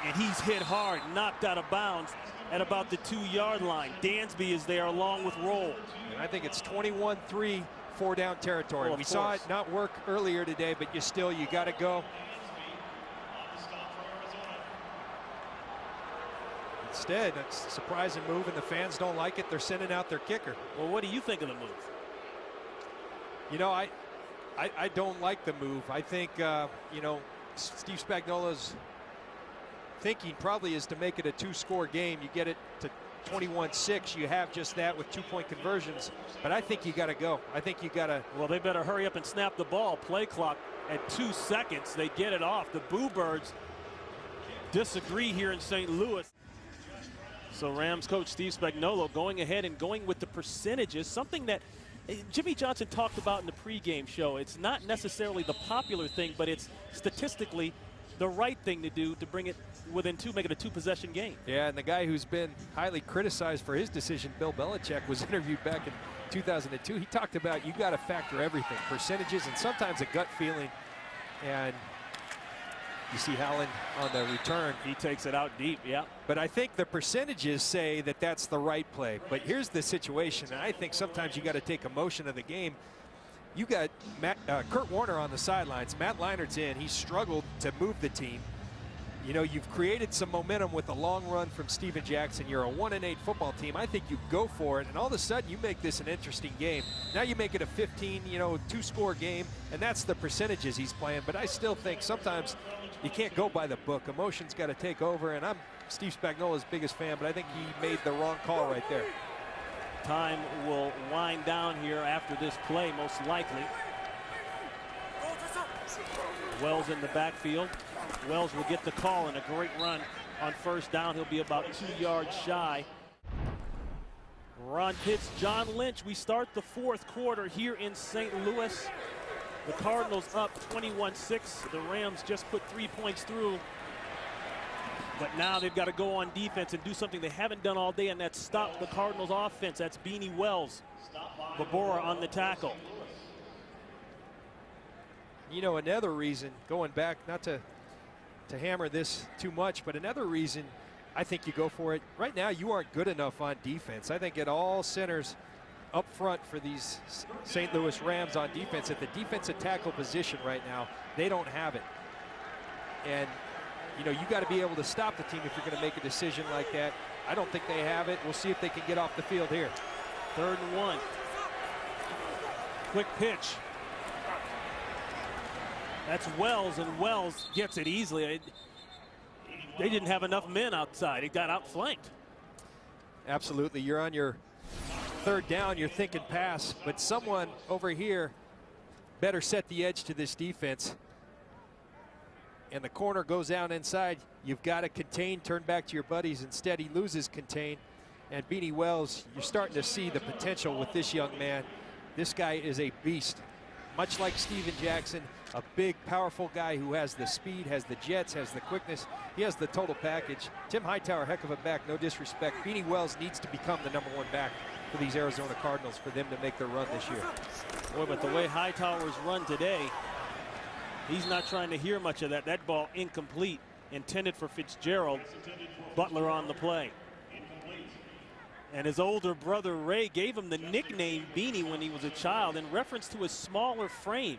And he's hit hard, knocked out of bounds at about the 2-yard line. Dansby is there along with Roll. And I think it's 21-3, 4-down territory. Well, we saw it not work earlier today, but you got to go. Instead, it's a surprising move, and the fans don't like it. They're sending out their kicker. Well, what do you think of the move? You know, I don't like the move. I think, you know, Steve Spagnuolo's thinking probably is to make it a 2-score game. You get it to 21-6. You have just that with 2-point conversions. But I think you got to go. I think you got to. Well, they better hurry up and snap the ball. Play clock at 2 seconds. They get it off. The Boo Birds disagree here in St. Louis. So Rams coach Steve Spagnuolo going ahead and going with the percentages, something that Jimmy Johnson talked about in the pregame show. It's not necessarily the popular thing, but it's statistically the right thing to do to bring it within 2, make it a 2-possession game. Yeah, and the guy who's been highly criticized for his decision, Bill Belichick, was interviewed back in 2002. He talked about you got to factor everything, percentages and sometimes a gut feeling. And you see Howland on the return. He takes it out deep, yeah. But I think the percentages say that that's the right play. But here's the situation, and I think sometimes you got to take emotion of the game. You got Kurt Warner on the sidelines. Matt Leinert's in. He struggled to move the team. You know, you've created some momentum with a long run from Steven Jackson. You're a 1-8 football team. I think you go for it, and all of a sudden you make this an interesting game. Now you make it a 15, you know, 2-score game, and that's the percentages he's playing. But I still think sometimes you can't go by the book. Emotion's got to take over, and I'm Steve Spagnuolo's biggest fan, but I think he made the wrong call right there. Time will wind down here after this play, most likely. Wells in the backfield. Wells will get the call and a great run on first down. He'll be about 2 yards shy. Ron Pitts, John Lynch. We start the 4th quarter here in St. Louis. The Cardinals up 21-6. The Rams just put 3 points through. But now they've got to go on defense and do something they haven't done all day, and that's stop the Cardinals offense. That's Beanie Wells. Babora on the tackle. You know, another reason, going back, not to hammer this too much, but another reason I think you go for it. Right now, you aren't good enough on defense. I think it all centers up front for these St. Louis Rams on defense. At the defensive tackle position right now, they don't have it. And, you know, you got to be able to stop the team if you're going to make a decision like that. I don't think they have it. We'll see if they can get off the field here. 3rd and 1. Quick pitch. That's Wells, and Wells gets it easily. They didn't have enough men outside. It got outflanked. Absolutely. You're on your 3rd down. You're thinking pass, but someone over here better set the edge to this defense. And the corner goes down inside. You've got to contain, turn back to your buddies. Instead, he loses contain. And Beanie Wells, you're starting to see the potential with this young man. This guy is a beast. Much like Steven Jackson, a big, powerful guy who has the speed, has the jets, has the quickness. He has the total package. Tim Hightower, heck of a back, no disrespect. Beanie Wells needs to become the #1 back for these Arizona Cardinals for them to make their run this year. Boy, but the way Hightower's run today, he's not trying to hear much of that. That ball incomplete, intended for Fitzgerald. Butler on the play. And his older brother Ray gave him the nickname Beanie when he was a child in reference to his smaller frame.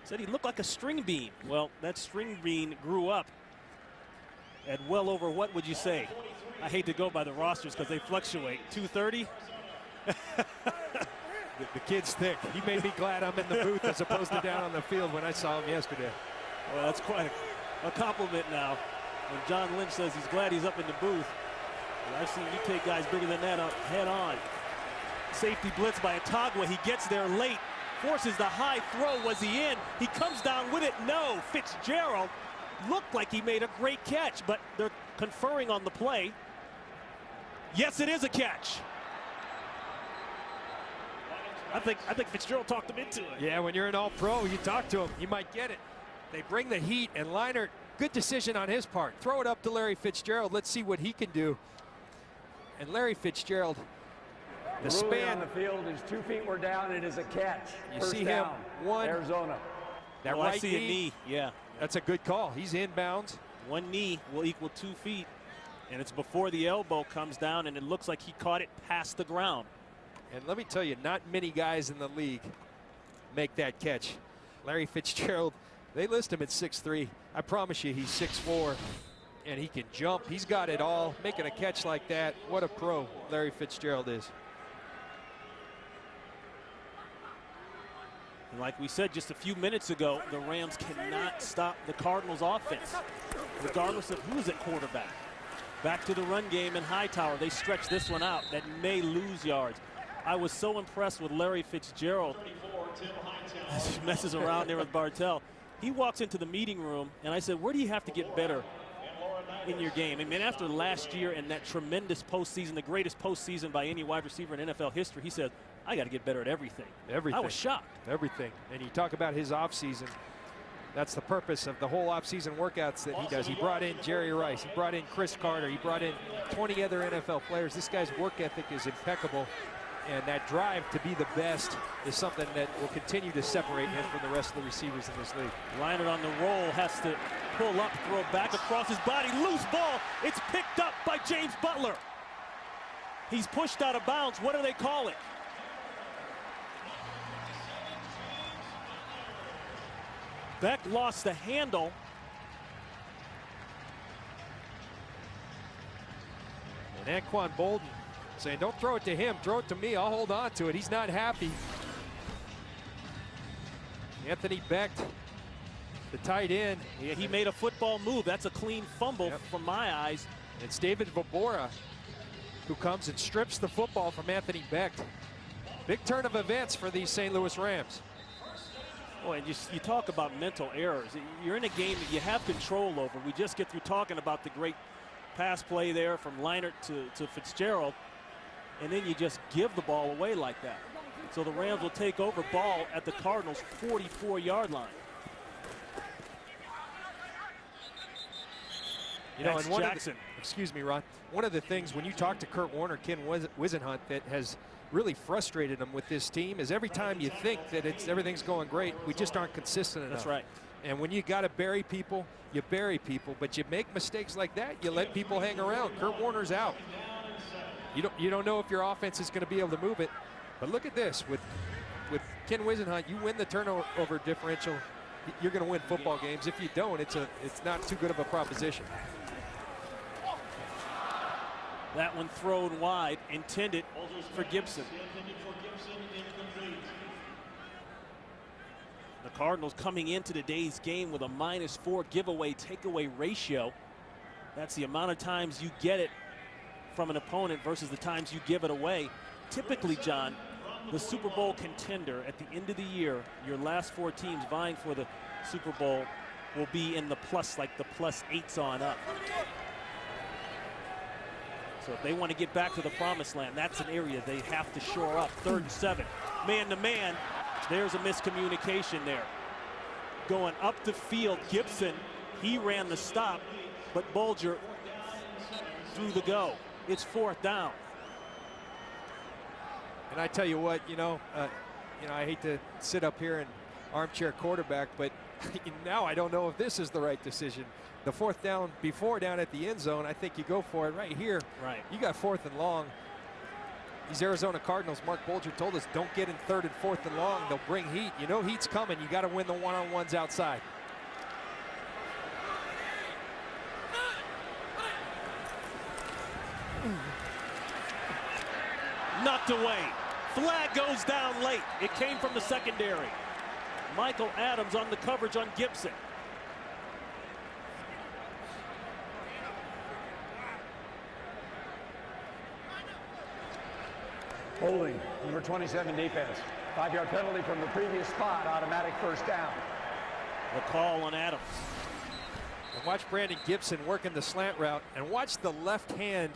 Said he looked like a string bean. Well, that string bean grew up at well over, what would you say? I hate to go by the rosters because they fluctuate. 230? The kid's thick. He made me glad I'm in the booth as opposed to down on the field when I saw him yesterday. Well, that's quite a compliment now. When John Lynch says he's glad he's up in the booth. Well, I've seen you take guys bigger than that up head on. Safety blitz by Atagua. He gets there late. Forces the high throw. Was he in? He comes down with it. No. Fitzgerald looked like he made a great catch, but they're conferring on the play. Yes, it is a catch. I think Fitzgerald talked him into it. Yeah, when you're an all-pro, you talk to him, you might get it. They bring the heat, and Leinart, good decision on his part. Throw it up to Larry Fitzgerald. Let's see what he can do. And Larry Fitzgerald, the span on the field, his 2 feet were down. It is a catch. You First see down, him, one. Arizona. That I right see a knee. Yeah. That's a good call. He's inbounds. 1 knee will equal 2 feet. And it's before the elbow comes down, and it looks like he caught it past the ground. And let me tell you, not many guys in the league make that catch. Larry Fitzgerald, they list him at 6'3". I promise you he's 6'4", and he can jump. He's got it all. Making a catch like that, what a pro Larry Fitzgerald is. And like we said just a few minutes ago, the Rams cannot stop the Cardinals offense, regardless of who's at quarterback. Back to the run game in Hightower. They stretch this one out. That may lose yards. I was so impressed with Larry Fitzgerald as he messes around there with Bartell. He walks into the meeting room, and I said, where do you have to get better in your game? I mean, after last year and that tremendous postseason, the greatest postseason by any wide receiver in NFL history, he said, I got to get better at everything. Everything. I was shocked. Everything. And you talk about his offseason. That's the purpose of the whole offseason workouts that he does. He brought in Jerry Rice. He brought in Chris Carter. He brought in 20 other NFL players. This guy's work ethic is impeccable. And that drive to be the best is something that will continue to separate him from the rest of the receivers in this league. Leinart on the roll, has to pull up, throw back across his body. Loose ball. It's picked up by James Butler. He's pushed out of bounds. What do they call it? Beck lost the handle. And Anquan Bolden saying, don't throw it to him, throw it to me, I'll hold on to it. He's not happy. Anthony Beck, the tight end. Yeah, he made a football move. That's a clean fumble from my eyes. It's David Vobora who comes and strips the football from Anthony Beck. Big turn of events for these St. Louis Rams. Boy, and you talk about mental errors. You're in a game that you have control over. We just get through talking about the great pass play there from Leinart to Fitzgerald, and then you just give the ball away like that. So the Rams will take over, ball at the Cardinals' 44-yard line. You know, and excuse me, Ron. One of the things when you talk to Kurt Warner, Ken Wisenhunt, that has really frustrated him with this team is every time you think that everything's going great, we just aren't consistent enough. That's right. And when you got to bury people, you bury people. But you make mistakes like that, you let people hang around. Kurt Warner's out. You don't know if your offense is going to be able to move it. But look at this. With Ken Wisenhunt, you win the turnover differential, you're going to win football games. If you don't, it's not too good of a proposition. That one thrown wide, intended for Gibson. The Cardinals coming into today's game with a -4 giveaway takeaway ratio. That's the amount of times you get it from an opponent versus the times you give it away. Typically, John, the Super Bowl contender at the end of the year, your last 4 teams vying for the Super Bowl will be in the plus, like the +8s on up. So if they want to get back to the promised land, that's an area they have to shore up. 3rd and 7. Man to man. There's a miscommunication there. Going up the field, Gibson, he ran the stop, but Bulger threw the go. It's 4th down. And I tell you what, I hate to sit up here and armchair quarterback, but now I don't know if this is the right decision. The 4th down before down at the end zone, I think you go for it right here. Right. You got 4th and long. These Arizona Cardinals, Mark Bulger told us, don't get in 3rd and 4th and long. They'll bring heat. You know heat's coming. You got to win the one-on-ones outside. Knocked away. Flag goes down late. It came from the secondary. Michael Adams on the coverage on Gibson. Holding, number 27 defense. 5-yard penalty from the previous spot, automatic 1st down. The call on Adams. And watch Brandon Gibson working the slant route, and watch the left hand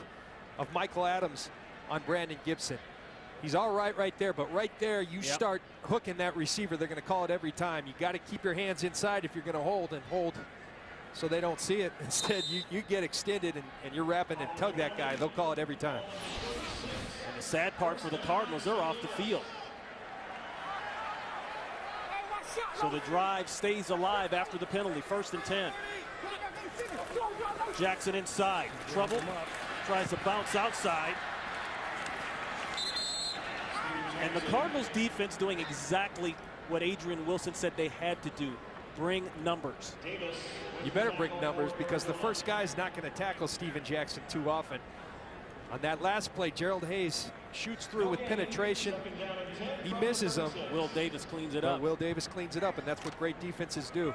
of Michael Adams on Brandon Gibson. He's all right there, but right there you start hooking that receiver. They're going to call it every time. You got to keep your hands inside if you're going to hold so they don't see it. Instead, you get extended and you're wrapping and tug that guy. They'll call it every time. And the sad part for the Cardinals, they're off the field. So the drive stays alive after the penalty. 1st and 10. Jackson inside. Trouble. Tries to bounce outside. And the Cardinals defense doing exactly what Adrian Wilson said they had to do. Bring numbers. You better bring numbers because the first guy's not going to tackle Steven Jackson too often. On that last play, Gerald Hayes shoots through with penetration. He misses him. Will Davis cleans it up. Will Davis cleans it up, and that's what great defenses do.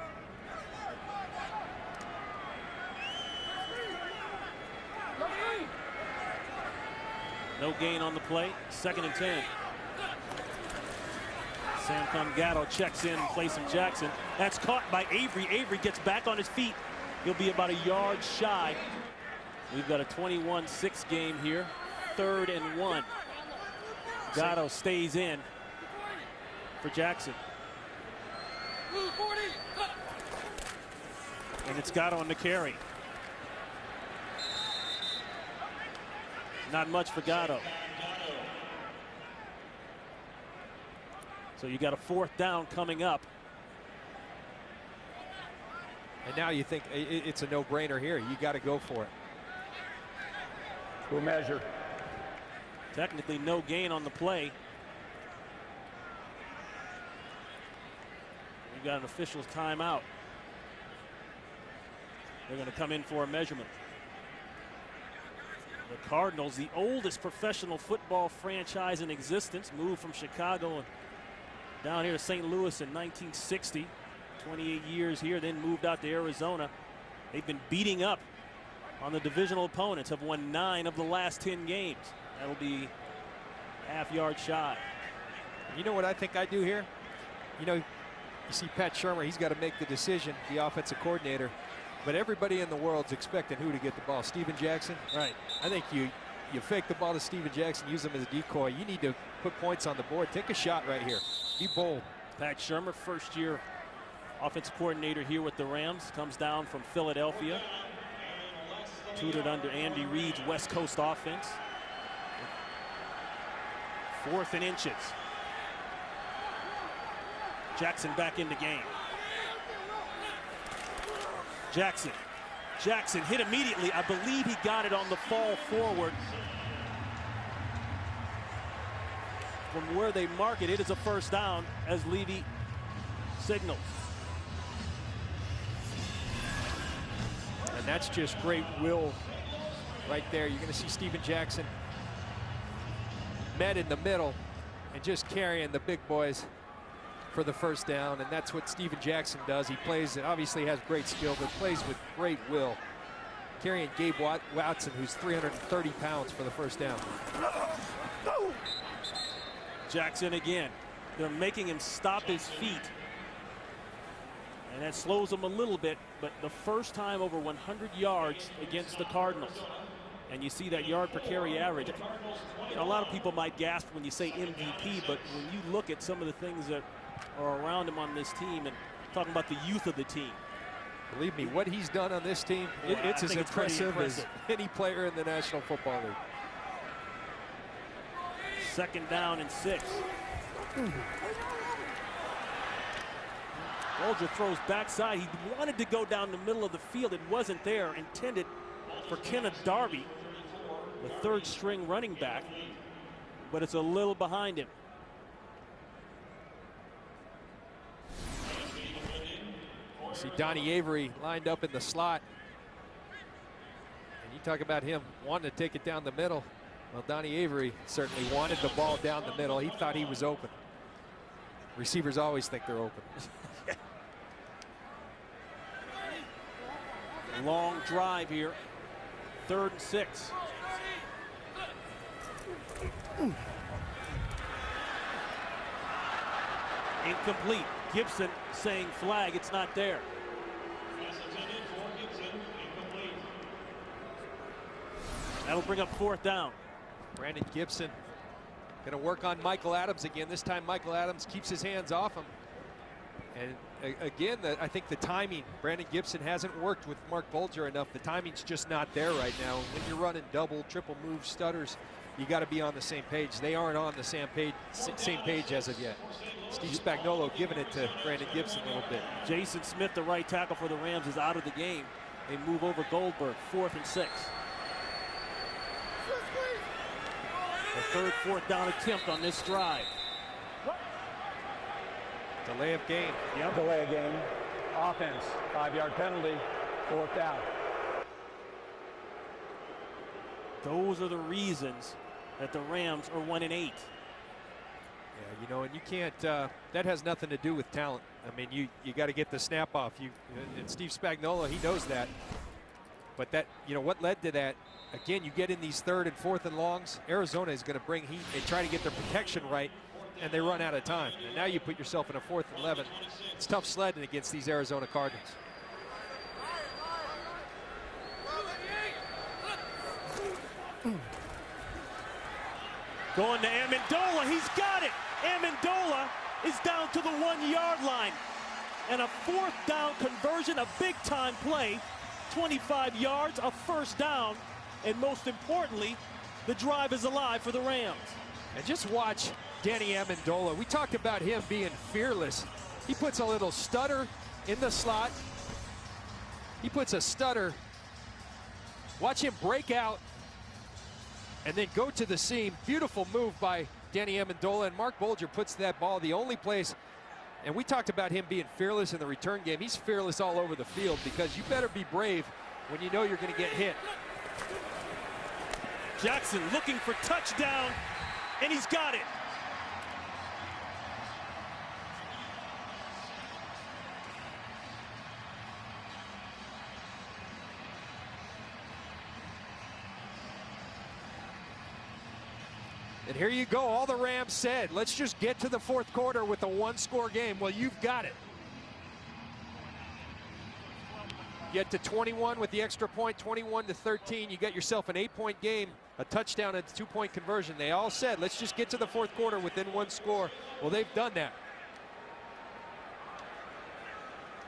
No gain on the play. 2nd and 10. Sam Gatto checks in in place of Jackson. That's caught by Avery. Avery gets back on his feet. He'll be about a yard shy. We've got a 21-6 game here. 3rd and 1. Gatto stays in for Jackson. And it's Gatto on the carry. Not much for Gatto. So you got a 4th down coming up. And now you think it's a no-brainer here. You got to go for it. We'll measure. Technically no gain on the play. We've got an official's timeout. They're going to come in for a measurement. The Cardinals, the oldest professional football franchise in existence, moved from Chicago and down here to St. Louis in 1960. 28 years here, then moved out to Arizona. They've been beating up on the divisional opponents, have won 9 of the last 10 games. That'll be half-yard shy. You know what I think I do here? You know, you see Pat Shermer, he's got to make the decision, the offensive coordinator. But everybody in the world's expecting who to get the ball? Steven Jackson? Right. I think you fake the ball to Steven Jackson, use him as a decoy. You need to put points on the board. Take a shot right here. Be bold. Pat Shermer, first-year offensive coordinator here with the Rams, comes down from Philadelphia. Tutored under Andy Reid's West Coast offense. 4th and inches. Jackson back in the game. Jackson hit immediately. I believe he got it on the fall forward. From where they mark it, it is a 1st down as Levy signals. And that's just great will right there. You're going to see Steven Jackson met in the middle and just carrying the big boys for the 1st down, and that's what Steven Jackson does. He plays, obviously has great skill, but plays with great will. Carrying Gabe Watson, who's 330 pounds, for the 1st down. Jackson again. They're making him stop his feet. And that slows him a little bit, but the first time over 100 yards against the Cardinals. And you see that yard per carry average. You know, a lot of people might gasp when you say MVP, but when you look at some of the things that are around him on this team and talking about the youth of the team. Believe me, what he's done on this team, it's as impressive as any player in the National Football League. 2nd down and 6. Bulger throws backside. He wanted to go down the middle of the field. It wasn't there. Intended for Kenneth Darby, the 3rd string running back, but it's a little behind him. See Donnie Avery lined up in the slot. And you talk about him wanting to take it down the middle. Well, Donnie Avery certainly wanted the ball down the middle. He thought he was open. Receivers always think they're open. Long drive here. 3rd and 6. Incomplete. Gibson saying flag. It's not there. That'll bring up 4th down. Brandon Gibson going to work on Michael Adams again. This time Michael Adams keeps his hands off him. And again, I think the timing, Brandon Gibson hasn't worked with Mark Bulger enough. The timing's just not there right now. When you're running double, triple move stutters, you got to be on the same page. They aren't on the same page as of yet. Steve Spagnuolo giving it to Brandon Gibson a little bit. Jason Smith, the right tackle for the Rams, is out of the game. They move over Goldberg. 4th and 6. The 3rd, 4th down attempt on this drive. Delay of game. Yep. Delay of game. Offense. 5-yard penalty. 4th down. Those are the reasons that the Rams are 1-8. Yeah, you know, and you can't, that has nothing to do with talent. I mean, you got to get the snap off. And Steve Spagnuolo, he knows that. But that, you know, what led to that, again, you get in these 3rd and 4th and longs, Arizona is going to bring heat. They try to get their protection right, and they run out of time. And now you put yourself in a 4th and 11. It's tough sledding against these Arizona Cardinals. Going to Amendola, he's got it. Amendola is down to the 1-yard line. And a 4th down conversion, a big time play. 25 yards, a 1st down. And most importantly, the drive is alive for the Rams. And just watch Danny Amendola. We talked about him being fearless. He puts a little stutter in the slot. He puts a stutter. Watch him break out and then go to the seam. Beautiful move by Danny Amendola, and Mark Bolger puts that ball the only place. And we talked about him being fearless in the return game. He's fearless all over the field because you better be brave when you know you're going to get hit. Jackson looking for touchdown, and he's got it. And here you go. All the Rams said, let's just get to the 4th quarter with a 1-score game. Well, you've got it. Get to 21 with the extra point, 21-13. You get yourself an 8-point game, a touchdown, and a 2-point conversion. They all said, let's just get to the 4th quarter within 1 score. Well, they've done that.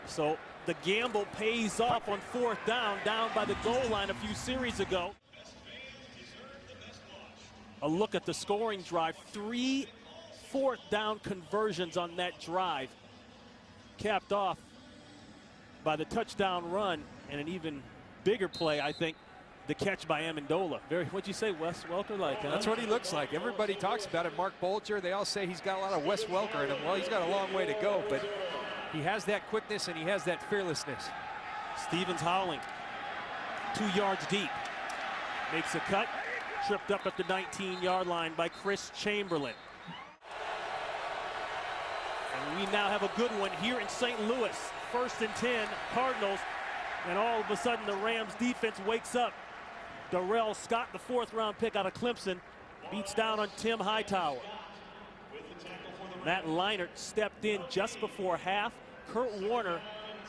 So the gamble pays off on 4th down by the goal line a few series ago. A look at the scoring drive. 3 4th down conversions on that drive, capped off by the touchdown run and an even bigger play, I think, the catch by Amendola. What'd you say, Wes Welker like? Huh? That's what he looks like. Everybody talks about it. Mark Bolger, they all say he's got a lot of Wes Welker in him. Well, he's got a long way to go, but he has that quickness and he has that fearlessness. Stevens howling, 2 yards deep, makes a cut. Tripped up at the 19-yard line by Chris Chamberlain. And we now have a good one here in St. Louis. 1st and 10, Cardinals. And all of a sudden, the Rams defense wakes up. Darrell Scott, the 4th-round pick out of Clemson, beats down on Tim Hightower. Matt Leinart stepped in just before half. Kurt Warner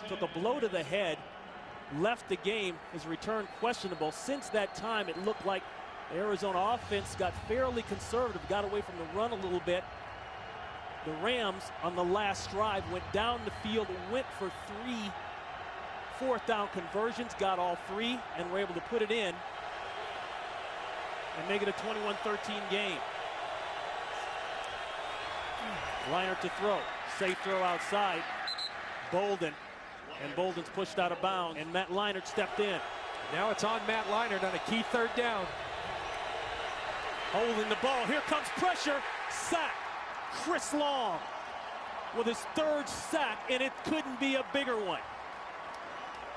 took a blow to the head, left the game. His return questionable. Since that time, it looked like the Arizona offense got fairly conservative, got away from the run a little bit. The Rams on the last drive went down the field, went for 3 4th down conversions, got all 3, and were able to put it in and make it a 21-13 game. Leinart to throw, safe throw outside. Bolden, and Bolden's pushed out of bounds, and Matt Leinart stepped in. Now it's on Matt Leinart on a key 3rd down. Holding the ball, here comes pressure, sack. Chris Long with his 3rd sack, and it couldn't be a bigger one.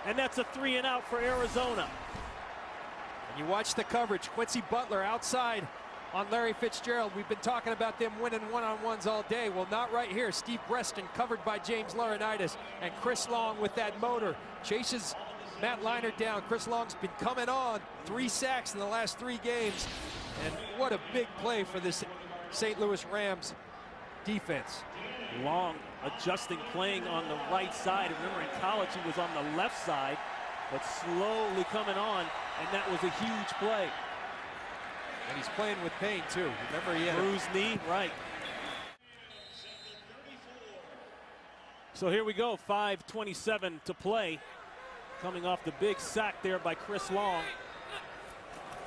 And that's a 3 and out for Arizona. And you watch the coverage. Quincy Butler outside on Larry Fitzgerald. We've been talking about them winning one-on-ones all day. Well, not right here. Steve Breston covered by James Laurinaitis, and Chris Long with that motor chases Matt Leinart down. Chris Long's been coming on. 3 sacks in the last 3 games. And what a big play for this St. Louis Rams defense. Long adjusting, playing on the right side. Remember, in college he was on the left side, but slowly coming on, and that was a huge play. And he's playing with pain too. Remember, he had bruised knee, right. So here we go, 5:27 to play. Coming off the big sack there by Chris Long.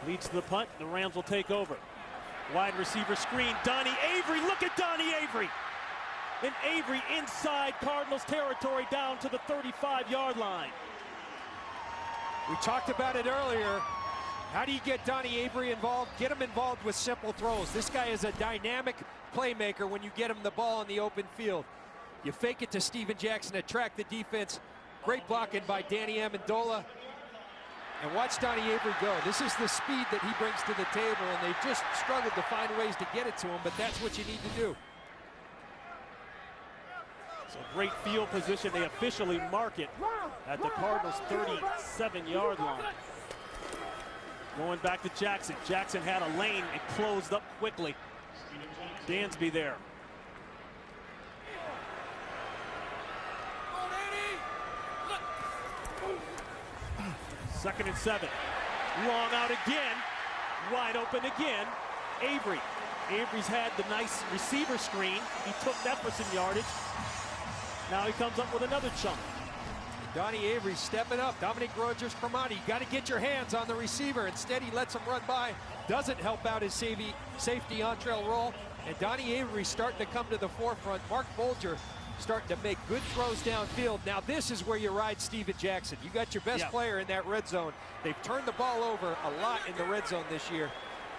Leads to the punt. The Rams will take over. Wide receiver screen. Donnie Avery. Look at Donnie Avery. And Avery inside Cardinals territory down to the 35-yard line. We talked about it earlier. How do you get Donnie Avery involved? Get him involved with simple throws. This guy is a dynamic playmaker when you get him the ball in the open field. You fake it to Steven Jackson, attract the defense. Great blocking by Danny Amendola. And watch Donnie Avery go. This is the speed that he brings to the table, and they just struggled to find ways to get it to him, but that's what you need to do. So great field position. They officially mark it at the Cardinals' 37-yard line. Going back to Jackson. Jackson had a lane and closed up quickly. Dansby there. Second and 7. Long out again. Wide open again. Avery. Avery's had the nice receiver screen. He took that for some yardage. Now he comes up with another chunk. Donnie Avery stepping up. Dominic Rogers-Cromartie, you got to get your hands on the receiver. Instead, he lets him run by. Doesn't help out his safety on-trail roll. And Donnie Avery starting to come to the forefront. Mark Bolger starting to make good throws downfield. Now this is where you ride Steven Jackson. You got your best player in that red zone. They've turned the ball over a lot in the red zone this year.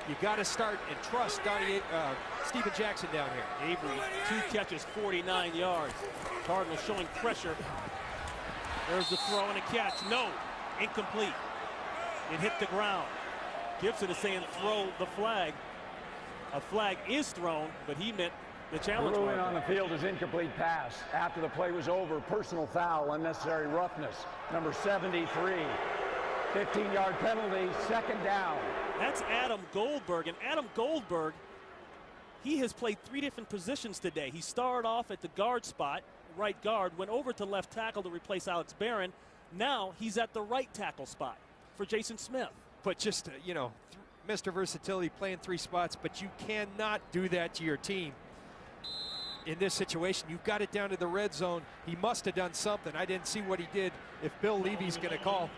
You got to start and trust Steven Jackson down here. Avery, 2 catches, 49 yards. Cardinals showing pressure. There's the throw and a catch. No, incomplete. It hit the ground. Gibson is saying throw the flag. A flag is thrown, but he meant the challenge. The ruling on the field is incomplete pass. After the play was over, personal foul, unnecessary roughness. Number 73, 15-yard penalty, second down. That's Adam Goldberg, and Adam Goldberg, he has played 3 different positions today. He started off at the guard spot, right guard, went over to left tackle to replace Alex Barron. Now he's at the right tackle spot for Jason Smith. But just, you know, Mr. Versatility playing 3 spots, but you cannot do that to your team. In this situation, you've got it down to the red zone. He must have done something. I didn't see what he did. If Bill Levy's going to call,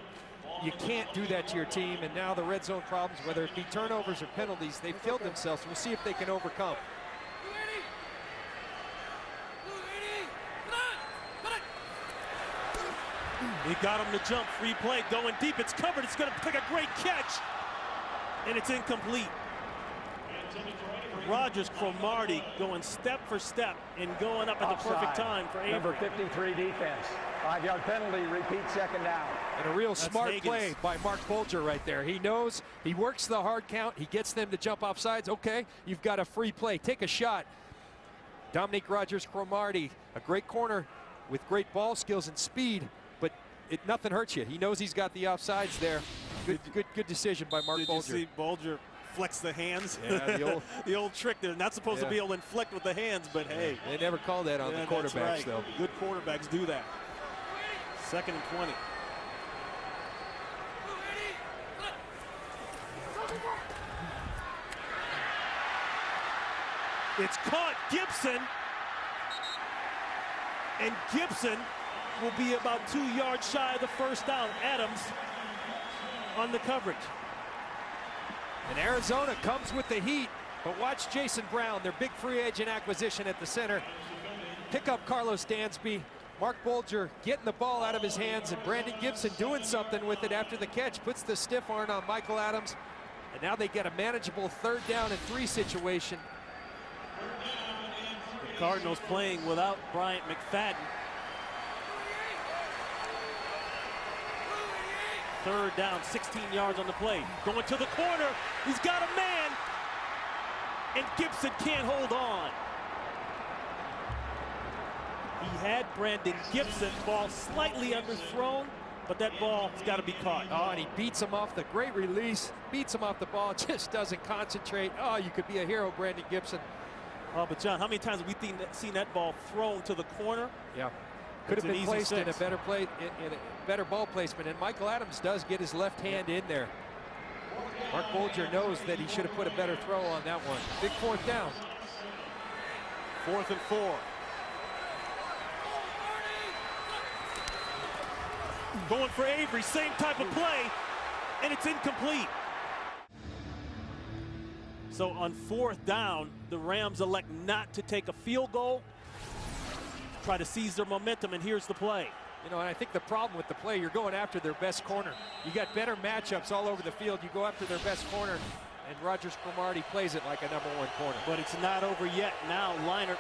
you can't do that to your team. And now the red zone problems, whether it be turnovers or penalties, they've killed themselves. We'll see if they can overcome. He got him to jump, free play, going deep. It's covered. It's going to take a great catch, and it's incomplete. Rogers-Cromartie going step for step and going up at the perfect time for Avery. Number 53 defense. 5-yard penalty, repeat second down. And a real smart play by Mark Bolger right there. He knows, he works the hard count, he gets them to jump off sides. Okay, you've got a free play, take a shot. Dominic Rogers-Cromartie, a great corner with great ball skills and speed, but nothing hurts you. He knows he's got the offsides there. Good decision by Mark Bolger. Did you see Bolger flex the hands? Yeah, the old trick there. Not supposed to be able to inflict with the hands, but hey. They never call that on the quarterbacks, though. Good quarterbacks do that. Second and 20. It's caught. Gibson. And Gibson will be about 2 yards shy of the first down. Adams on the coverage. And Arizona comes with the heat, but watch Jason Brown, their big free agent acquisition at the center. Pick up Carlos Dansby. Mark Bolger getting the ball out of his hands, and Brandon Gibson doing something with it after the catch. Puts the stiff arm on Michael Adams, and now they get a manageable 3rd down and 3 situation. The Cardinals playing without Bryant McFadden. 3rd down, 16 yards on the play. Going to the corner. He's got a man. And Gibson can't hold on. He had Brandon Gibson, ball slightly underthrown, but that ball's got to be caught. Oh, and he beats him off the great release, beats him off the ball, just doesn't concentrate. Oh, you could be a hero, Brandon Gibson. Oh, but John, how many times have we seen that ball thrown to the corner? Yeah. Could have been placed in a better ball placement, and Michael Adams does get his left hand in there. Mark Bolger knows that he should have put a better throw on that one. Big 4th down. 4th and 4. Going for Avery, same type of play, and it's incomplete. So on 4th down, the Rams elect not to take a field goal, try to seize their momentum, and here's the play. You know, and I think the problem with the play, you're going after their best corner. You got better matchups all over the field. You go after their best corner, and Rogers-Cromartie plays it like a #1 corner. But it's not over yet. Now Leinart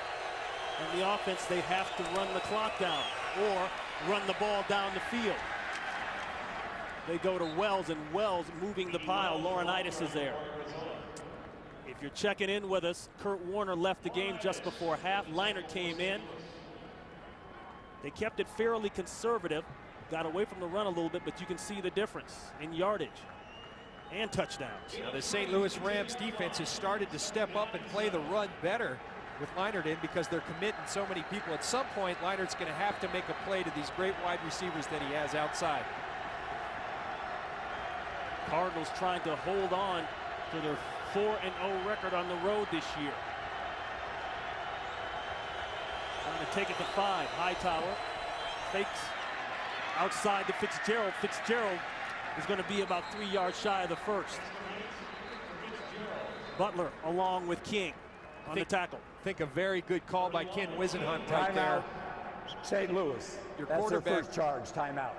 and the offense, they have to run the clock down or run the ball down the field. They go to Wells, and Wells moving the pile. Laurinaitis is there. If you're checking in with us, Kurt Warner left the game just before half. Leinart came in. They kept it fairly conservative. Got away from the run a little bit, but you can see the difference in yardage and touchdowns. Now the St. Louis Rams defense has started to step up and play the run better with Leinart in because they're committing so many people. At some point, Leinart's going to have to make a play to these great wide receivers that he has outside. Cardinals trying to hold on to their 4-0 record on the road this year. Trying to take it to 5. Hightower fakes outside to Fitzgerald. Fitzgerald is going to be about 3 yards shy of the first. Butler along with King on the tackle. I think a very good call by Ken Wisenhunt right there. St. Louis. Your That's their quarterback. first charge, timeout.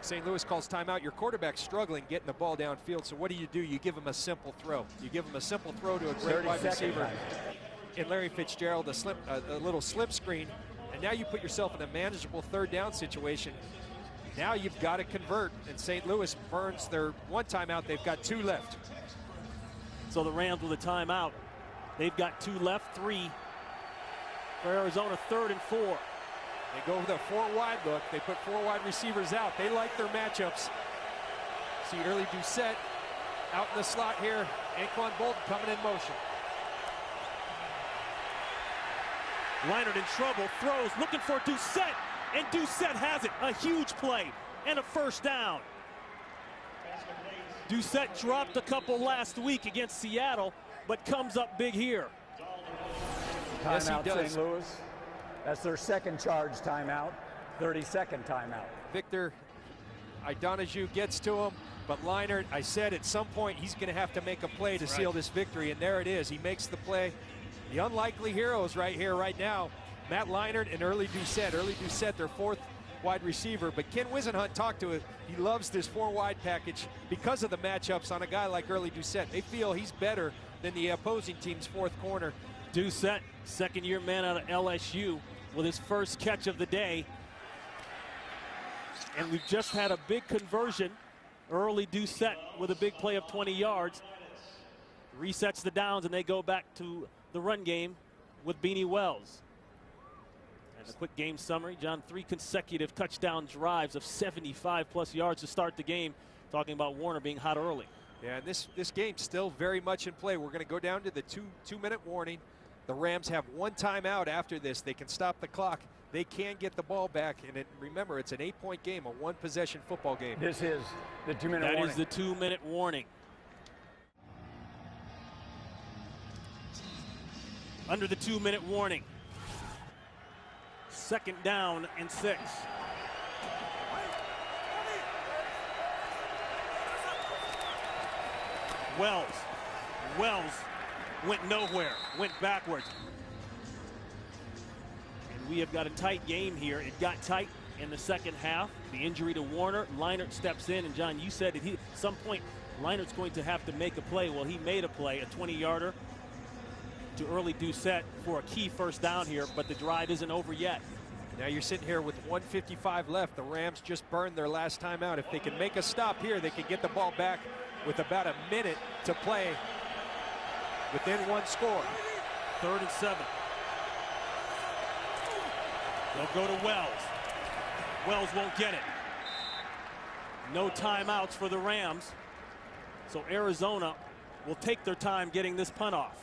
St. Louis calls timeout. Your quarterback's struggling getting the ball downfield, so what do? You give him a simple throw. You give him a simple throw to a great wide receiver. And Larry Fitzgerald, a little slip screen, and now you put yourself in a manageable third down situation. Now you've got to convert, and St. Louis burns their one timeout. They've got 2 left. So the Rams with a timeout. They've got 2 left, 3 for Arizona, 3rd and 4. They go with a 4 wide look. They put 4 wide receivers out. They like their matchups. See early Doucette out in the slot here. Anquan Bolton coming in motion. Leinart in trouble, throws, looking for Doucette, and Doucette has it. A huge play and a first down. Doucette dropped a couple last week against Seattle, but comes up big here. Yes, he does. St. Louis. That's their second charge timeout, 32nd timeout. Victor Idonaju gets to him, but Leinart, I said at some point he's going to have to make a play to seal this victory, and there it is. He makes the play. The unlikely heroes right here, right now, Matt Leinart and Early Doucette. Early Doucette, their 4th wide receiver, but Ken Wisenhunt talked to it. He loves this 4 wide package because of the matchups on a guy like Early Doucette. They feel he's better than the opposing team's 4th corner. Doucette, second-year man out of LSU, with his first catch of the day. And we've just had a big conversion. Early Doucette with a big play of 20 yards. Resets the downs, and they go back to the run game with Beanie Wells. And a quick game summary, John, 3 consecutive touchdown drives of 75-plus yards to start the game. Talking about Warner being hot early. Yeah, and this game's still very much in play. We're going to go down to the two-minute warning. The Rams have 1 timeout after this. They can stop the clock. They can get the ball back. And remember, it's an 8-point game, a 1-possession football game. This is the 2-minute warning. That is the 2-minute warning. Under the 2-minute warning. 2nd down and 6. Wells went nowhere, went backwards. And we have got a tight game here. It got tight in the second half. The injury to Warner, Leinart steps in, and John, you said that at some point Leinert's going to have to make a play. Well, he made a play, a 20-yarder to Early Doucette for a key first down here, but the drive isn't over yet. Now you're sitting here with 1:55 left. The Rams just burned their last timeout. If they can make a stop here, they can get the ball back with about a minute to play within 1 score. 3rd and 7. They'll go to Wells. Wells won't get it. No timeouts for the Rams. So Arizona will take their time getting this punt off.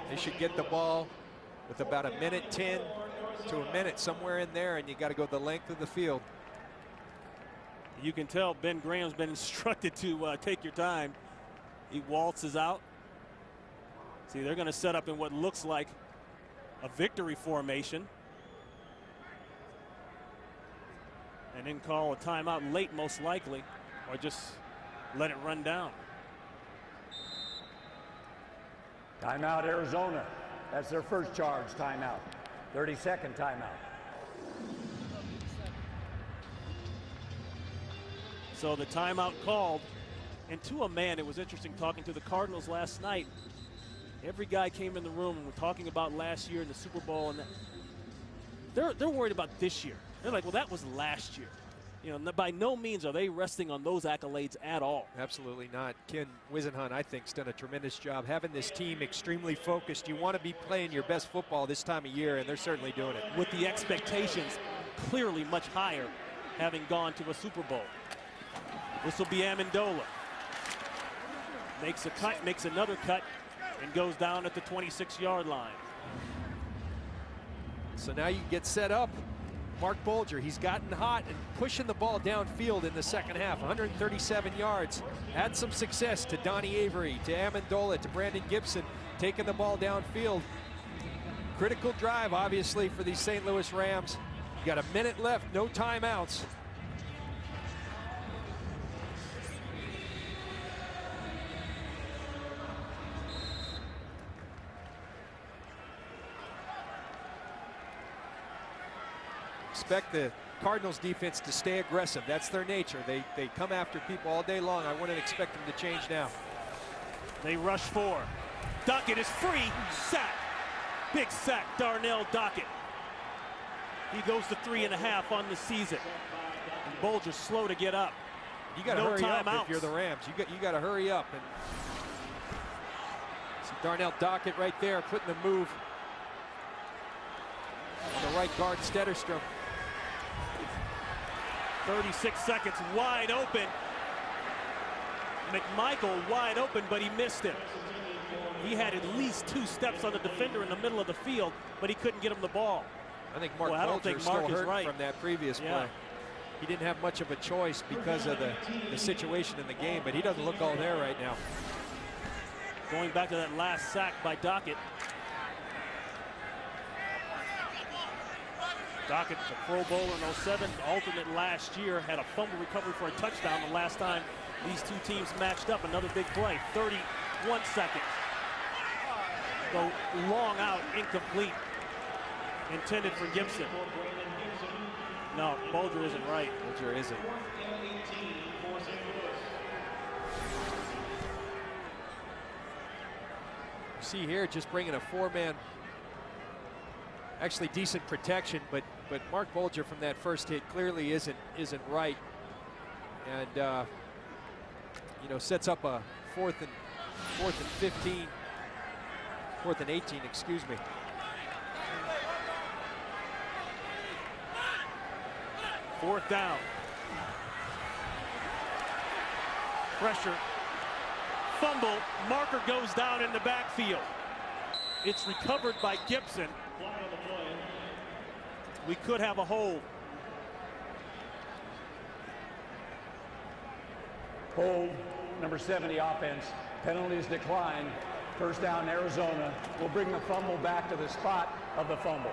They should get the ball with about a minute 10 to a minute, somewhere in there, and you got to go the length of the field. You can tell Ben Graham's been instructed to take your time. He waltzes out. See, they're going to set up in what looks like a victory formation. And then call a timeout late, most likely, or just let it run down. Timeout, Arizona. That's their first charge timeout. 32nd timeout. So the timeout called, and to a man, it was interesting talking to the Cardinals last night. Every guy came in the room and we're talking about last year in the Super Bowl, and they're worried about this year. They're like, well, that was last year. You know, by no means are they resting on those accolades at all. Absolutely not. Ken Wisenhunt, I think, has done a tremendous job having this team extremely focused. You want to be playing your best football this time of year, and they're certainly doing it. With the expectations clearly much higher, having gone to a Super Bowl. This will be Amendola. Makes a cut, makes another cut, and goes down at the 26-yard line. So now you get set up. Mark Bulger, he's gotten hot and pushing the ball downfield in the second half. 137 yards. Had some success to Donnie Avery, to Amendola, to Brandon Gibson, taking the ball downfield. Critical drive, obviously, for these St. Louis Rams. You got a minute left, no timeouts. Expect the Cardinals defense to stay aggressive. That's their nature. They come after people all day long. I wouldn't expect them to change now. They rush 4. Dockett is free. Sack. Big sack, Darnell Dockett. He goes to 3.5 on the season. And Bulger's slow to get up. You got to hurry up if you're the Rams. You got to hurry up. And see Darnell Dockett right there putting the move on the right guard, Stederstrom. 36 seconds, wide open. McMichael wide open, but he missed him. He had at least 2 steps on the defender in the middle of the field, but he couldn't get him the ball. I think Mark Bulger is still hurt from that previous play. He didn't have much of a choice because of the situation in the game, but he doesn't look all there right now. Going back to that last sack by Dockett. Dockett, the Pro Bowler in 07, alternate last year, had a fumble recovery for a touchdown the last time these two teams matched up. Another big play, 31 seconds. Go long out, incomplete. Intended for Gibson. No, Bulger isn't right. Bulger isn't. You see here, just bringing a 4-man, actually decent protection, but Mark Bulger from that first hit clearly isn't right, and you know, sets up a fourth and 18, excuse me. Fourth down. Pressure. Fumble. Marker goes down in the backfield. It's recovered by Gibson. We could have a hold. Hold, number 70 offense. Penalties decline. First down, Arizona. Will bring the fumble back to the spot of the fumble.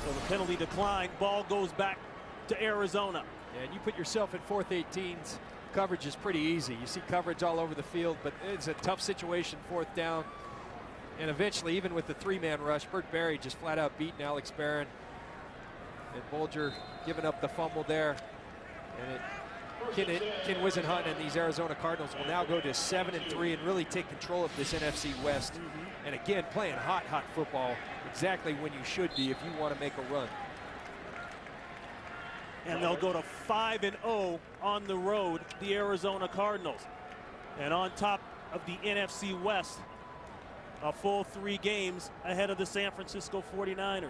So the penalty decline, ball goes back to Arizona. Yeah, and you put yourself at 4th 18s. Coverage is pretty easy. You see coverage all over the field, but it's a tough situation, 4th down. And eventually, even with the 3-man rush, Burt Berry just flat out beating Alex Barron. And Bulger giving up the fumble there. And Ken Wisenhunt and these Arizona Cardinals will now go to 7-3 and really take control of this NFC West. And again, playing hot football, exactly when you should be if you want to make a run. And they'll go to 5-0 on the road, the Arizona Cardinals. And on top of the NFC West, a full 3 games ahead of the San Francisco 49ers.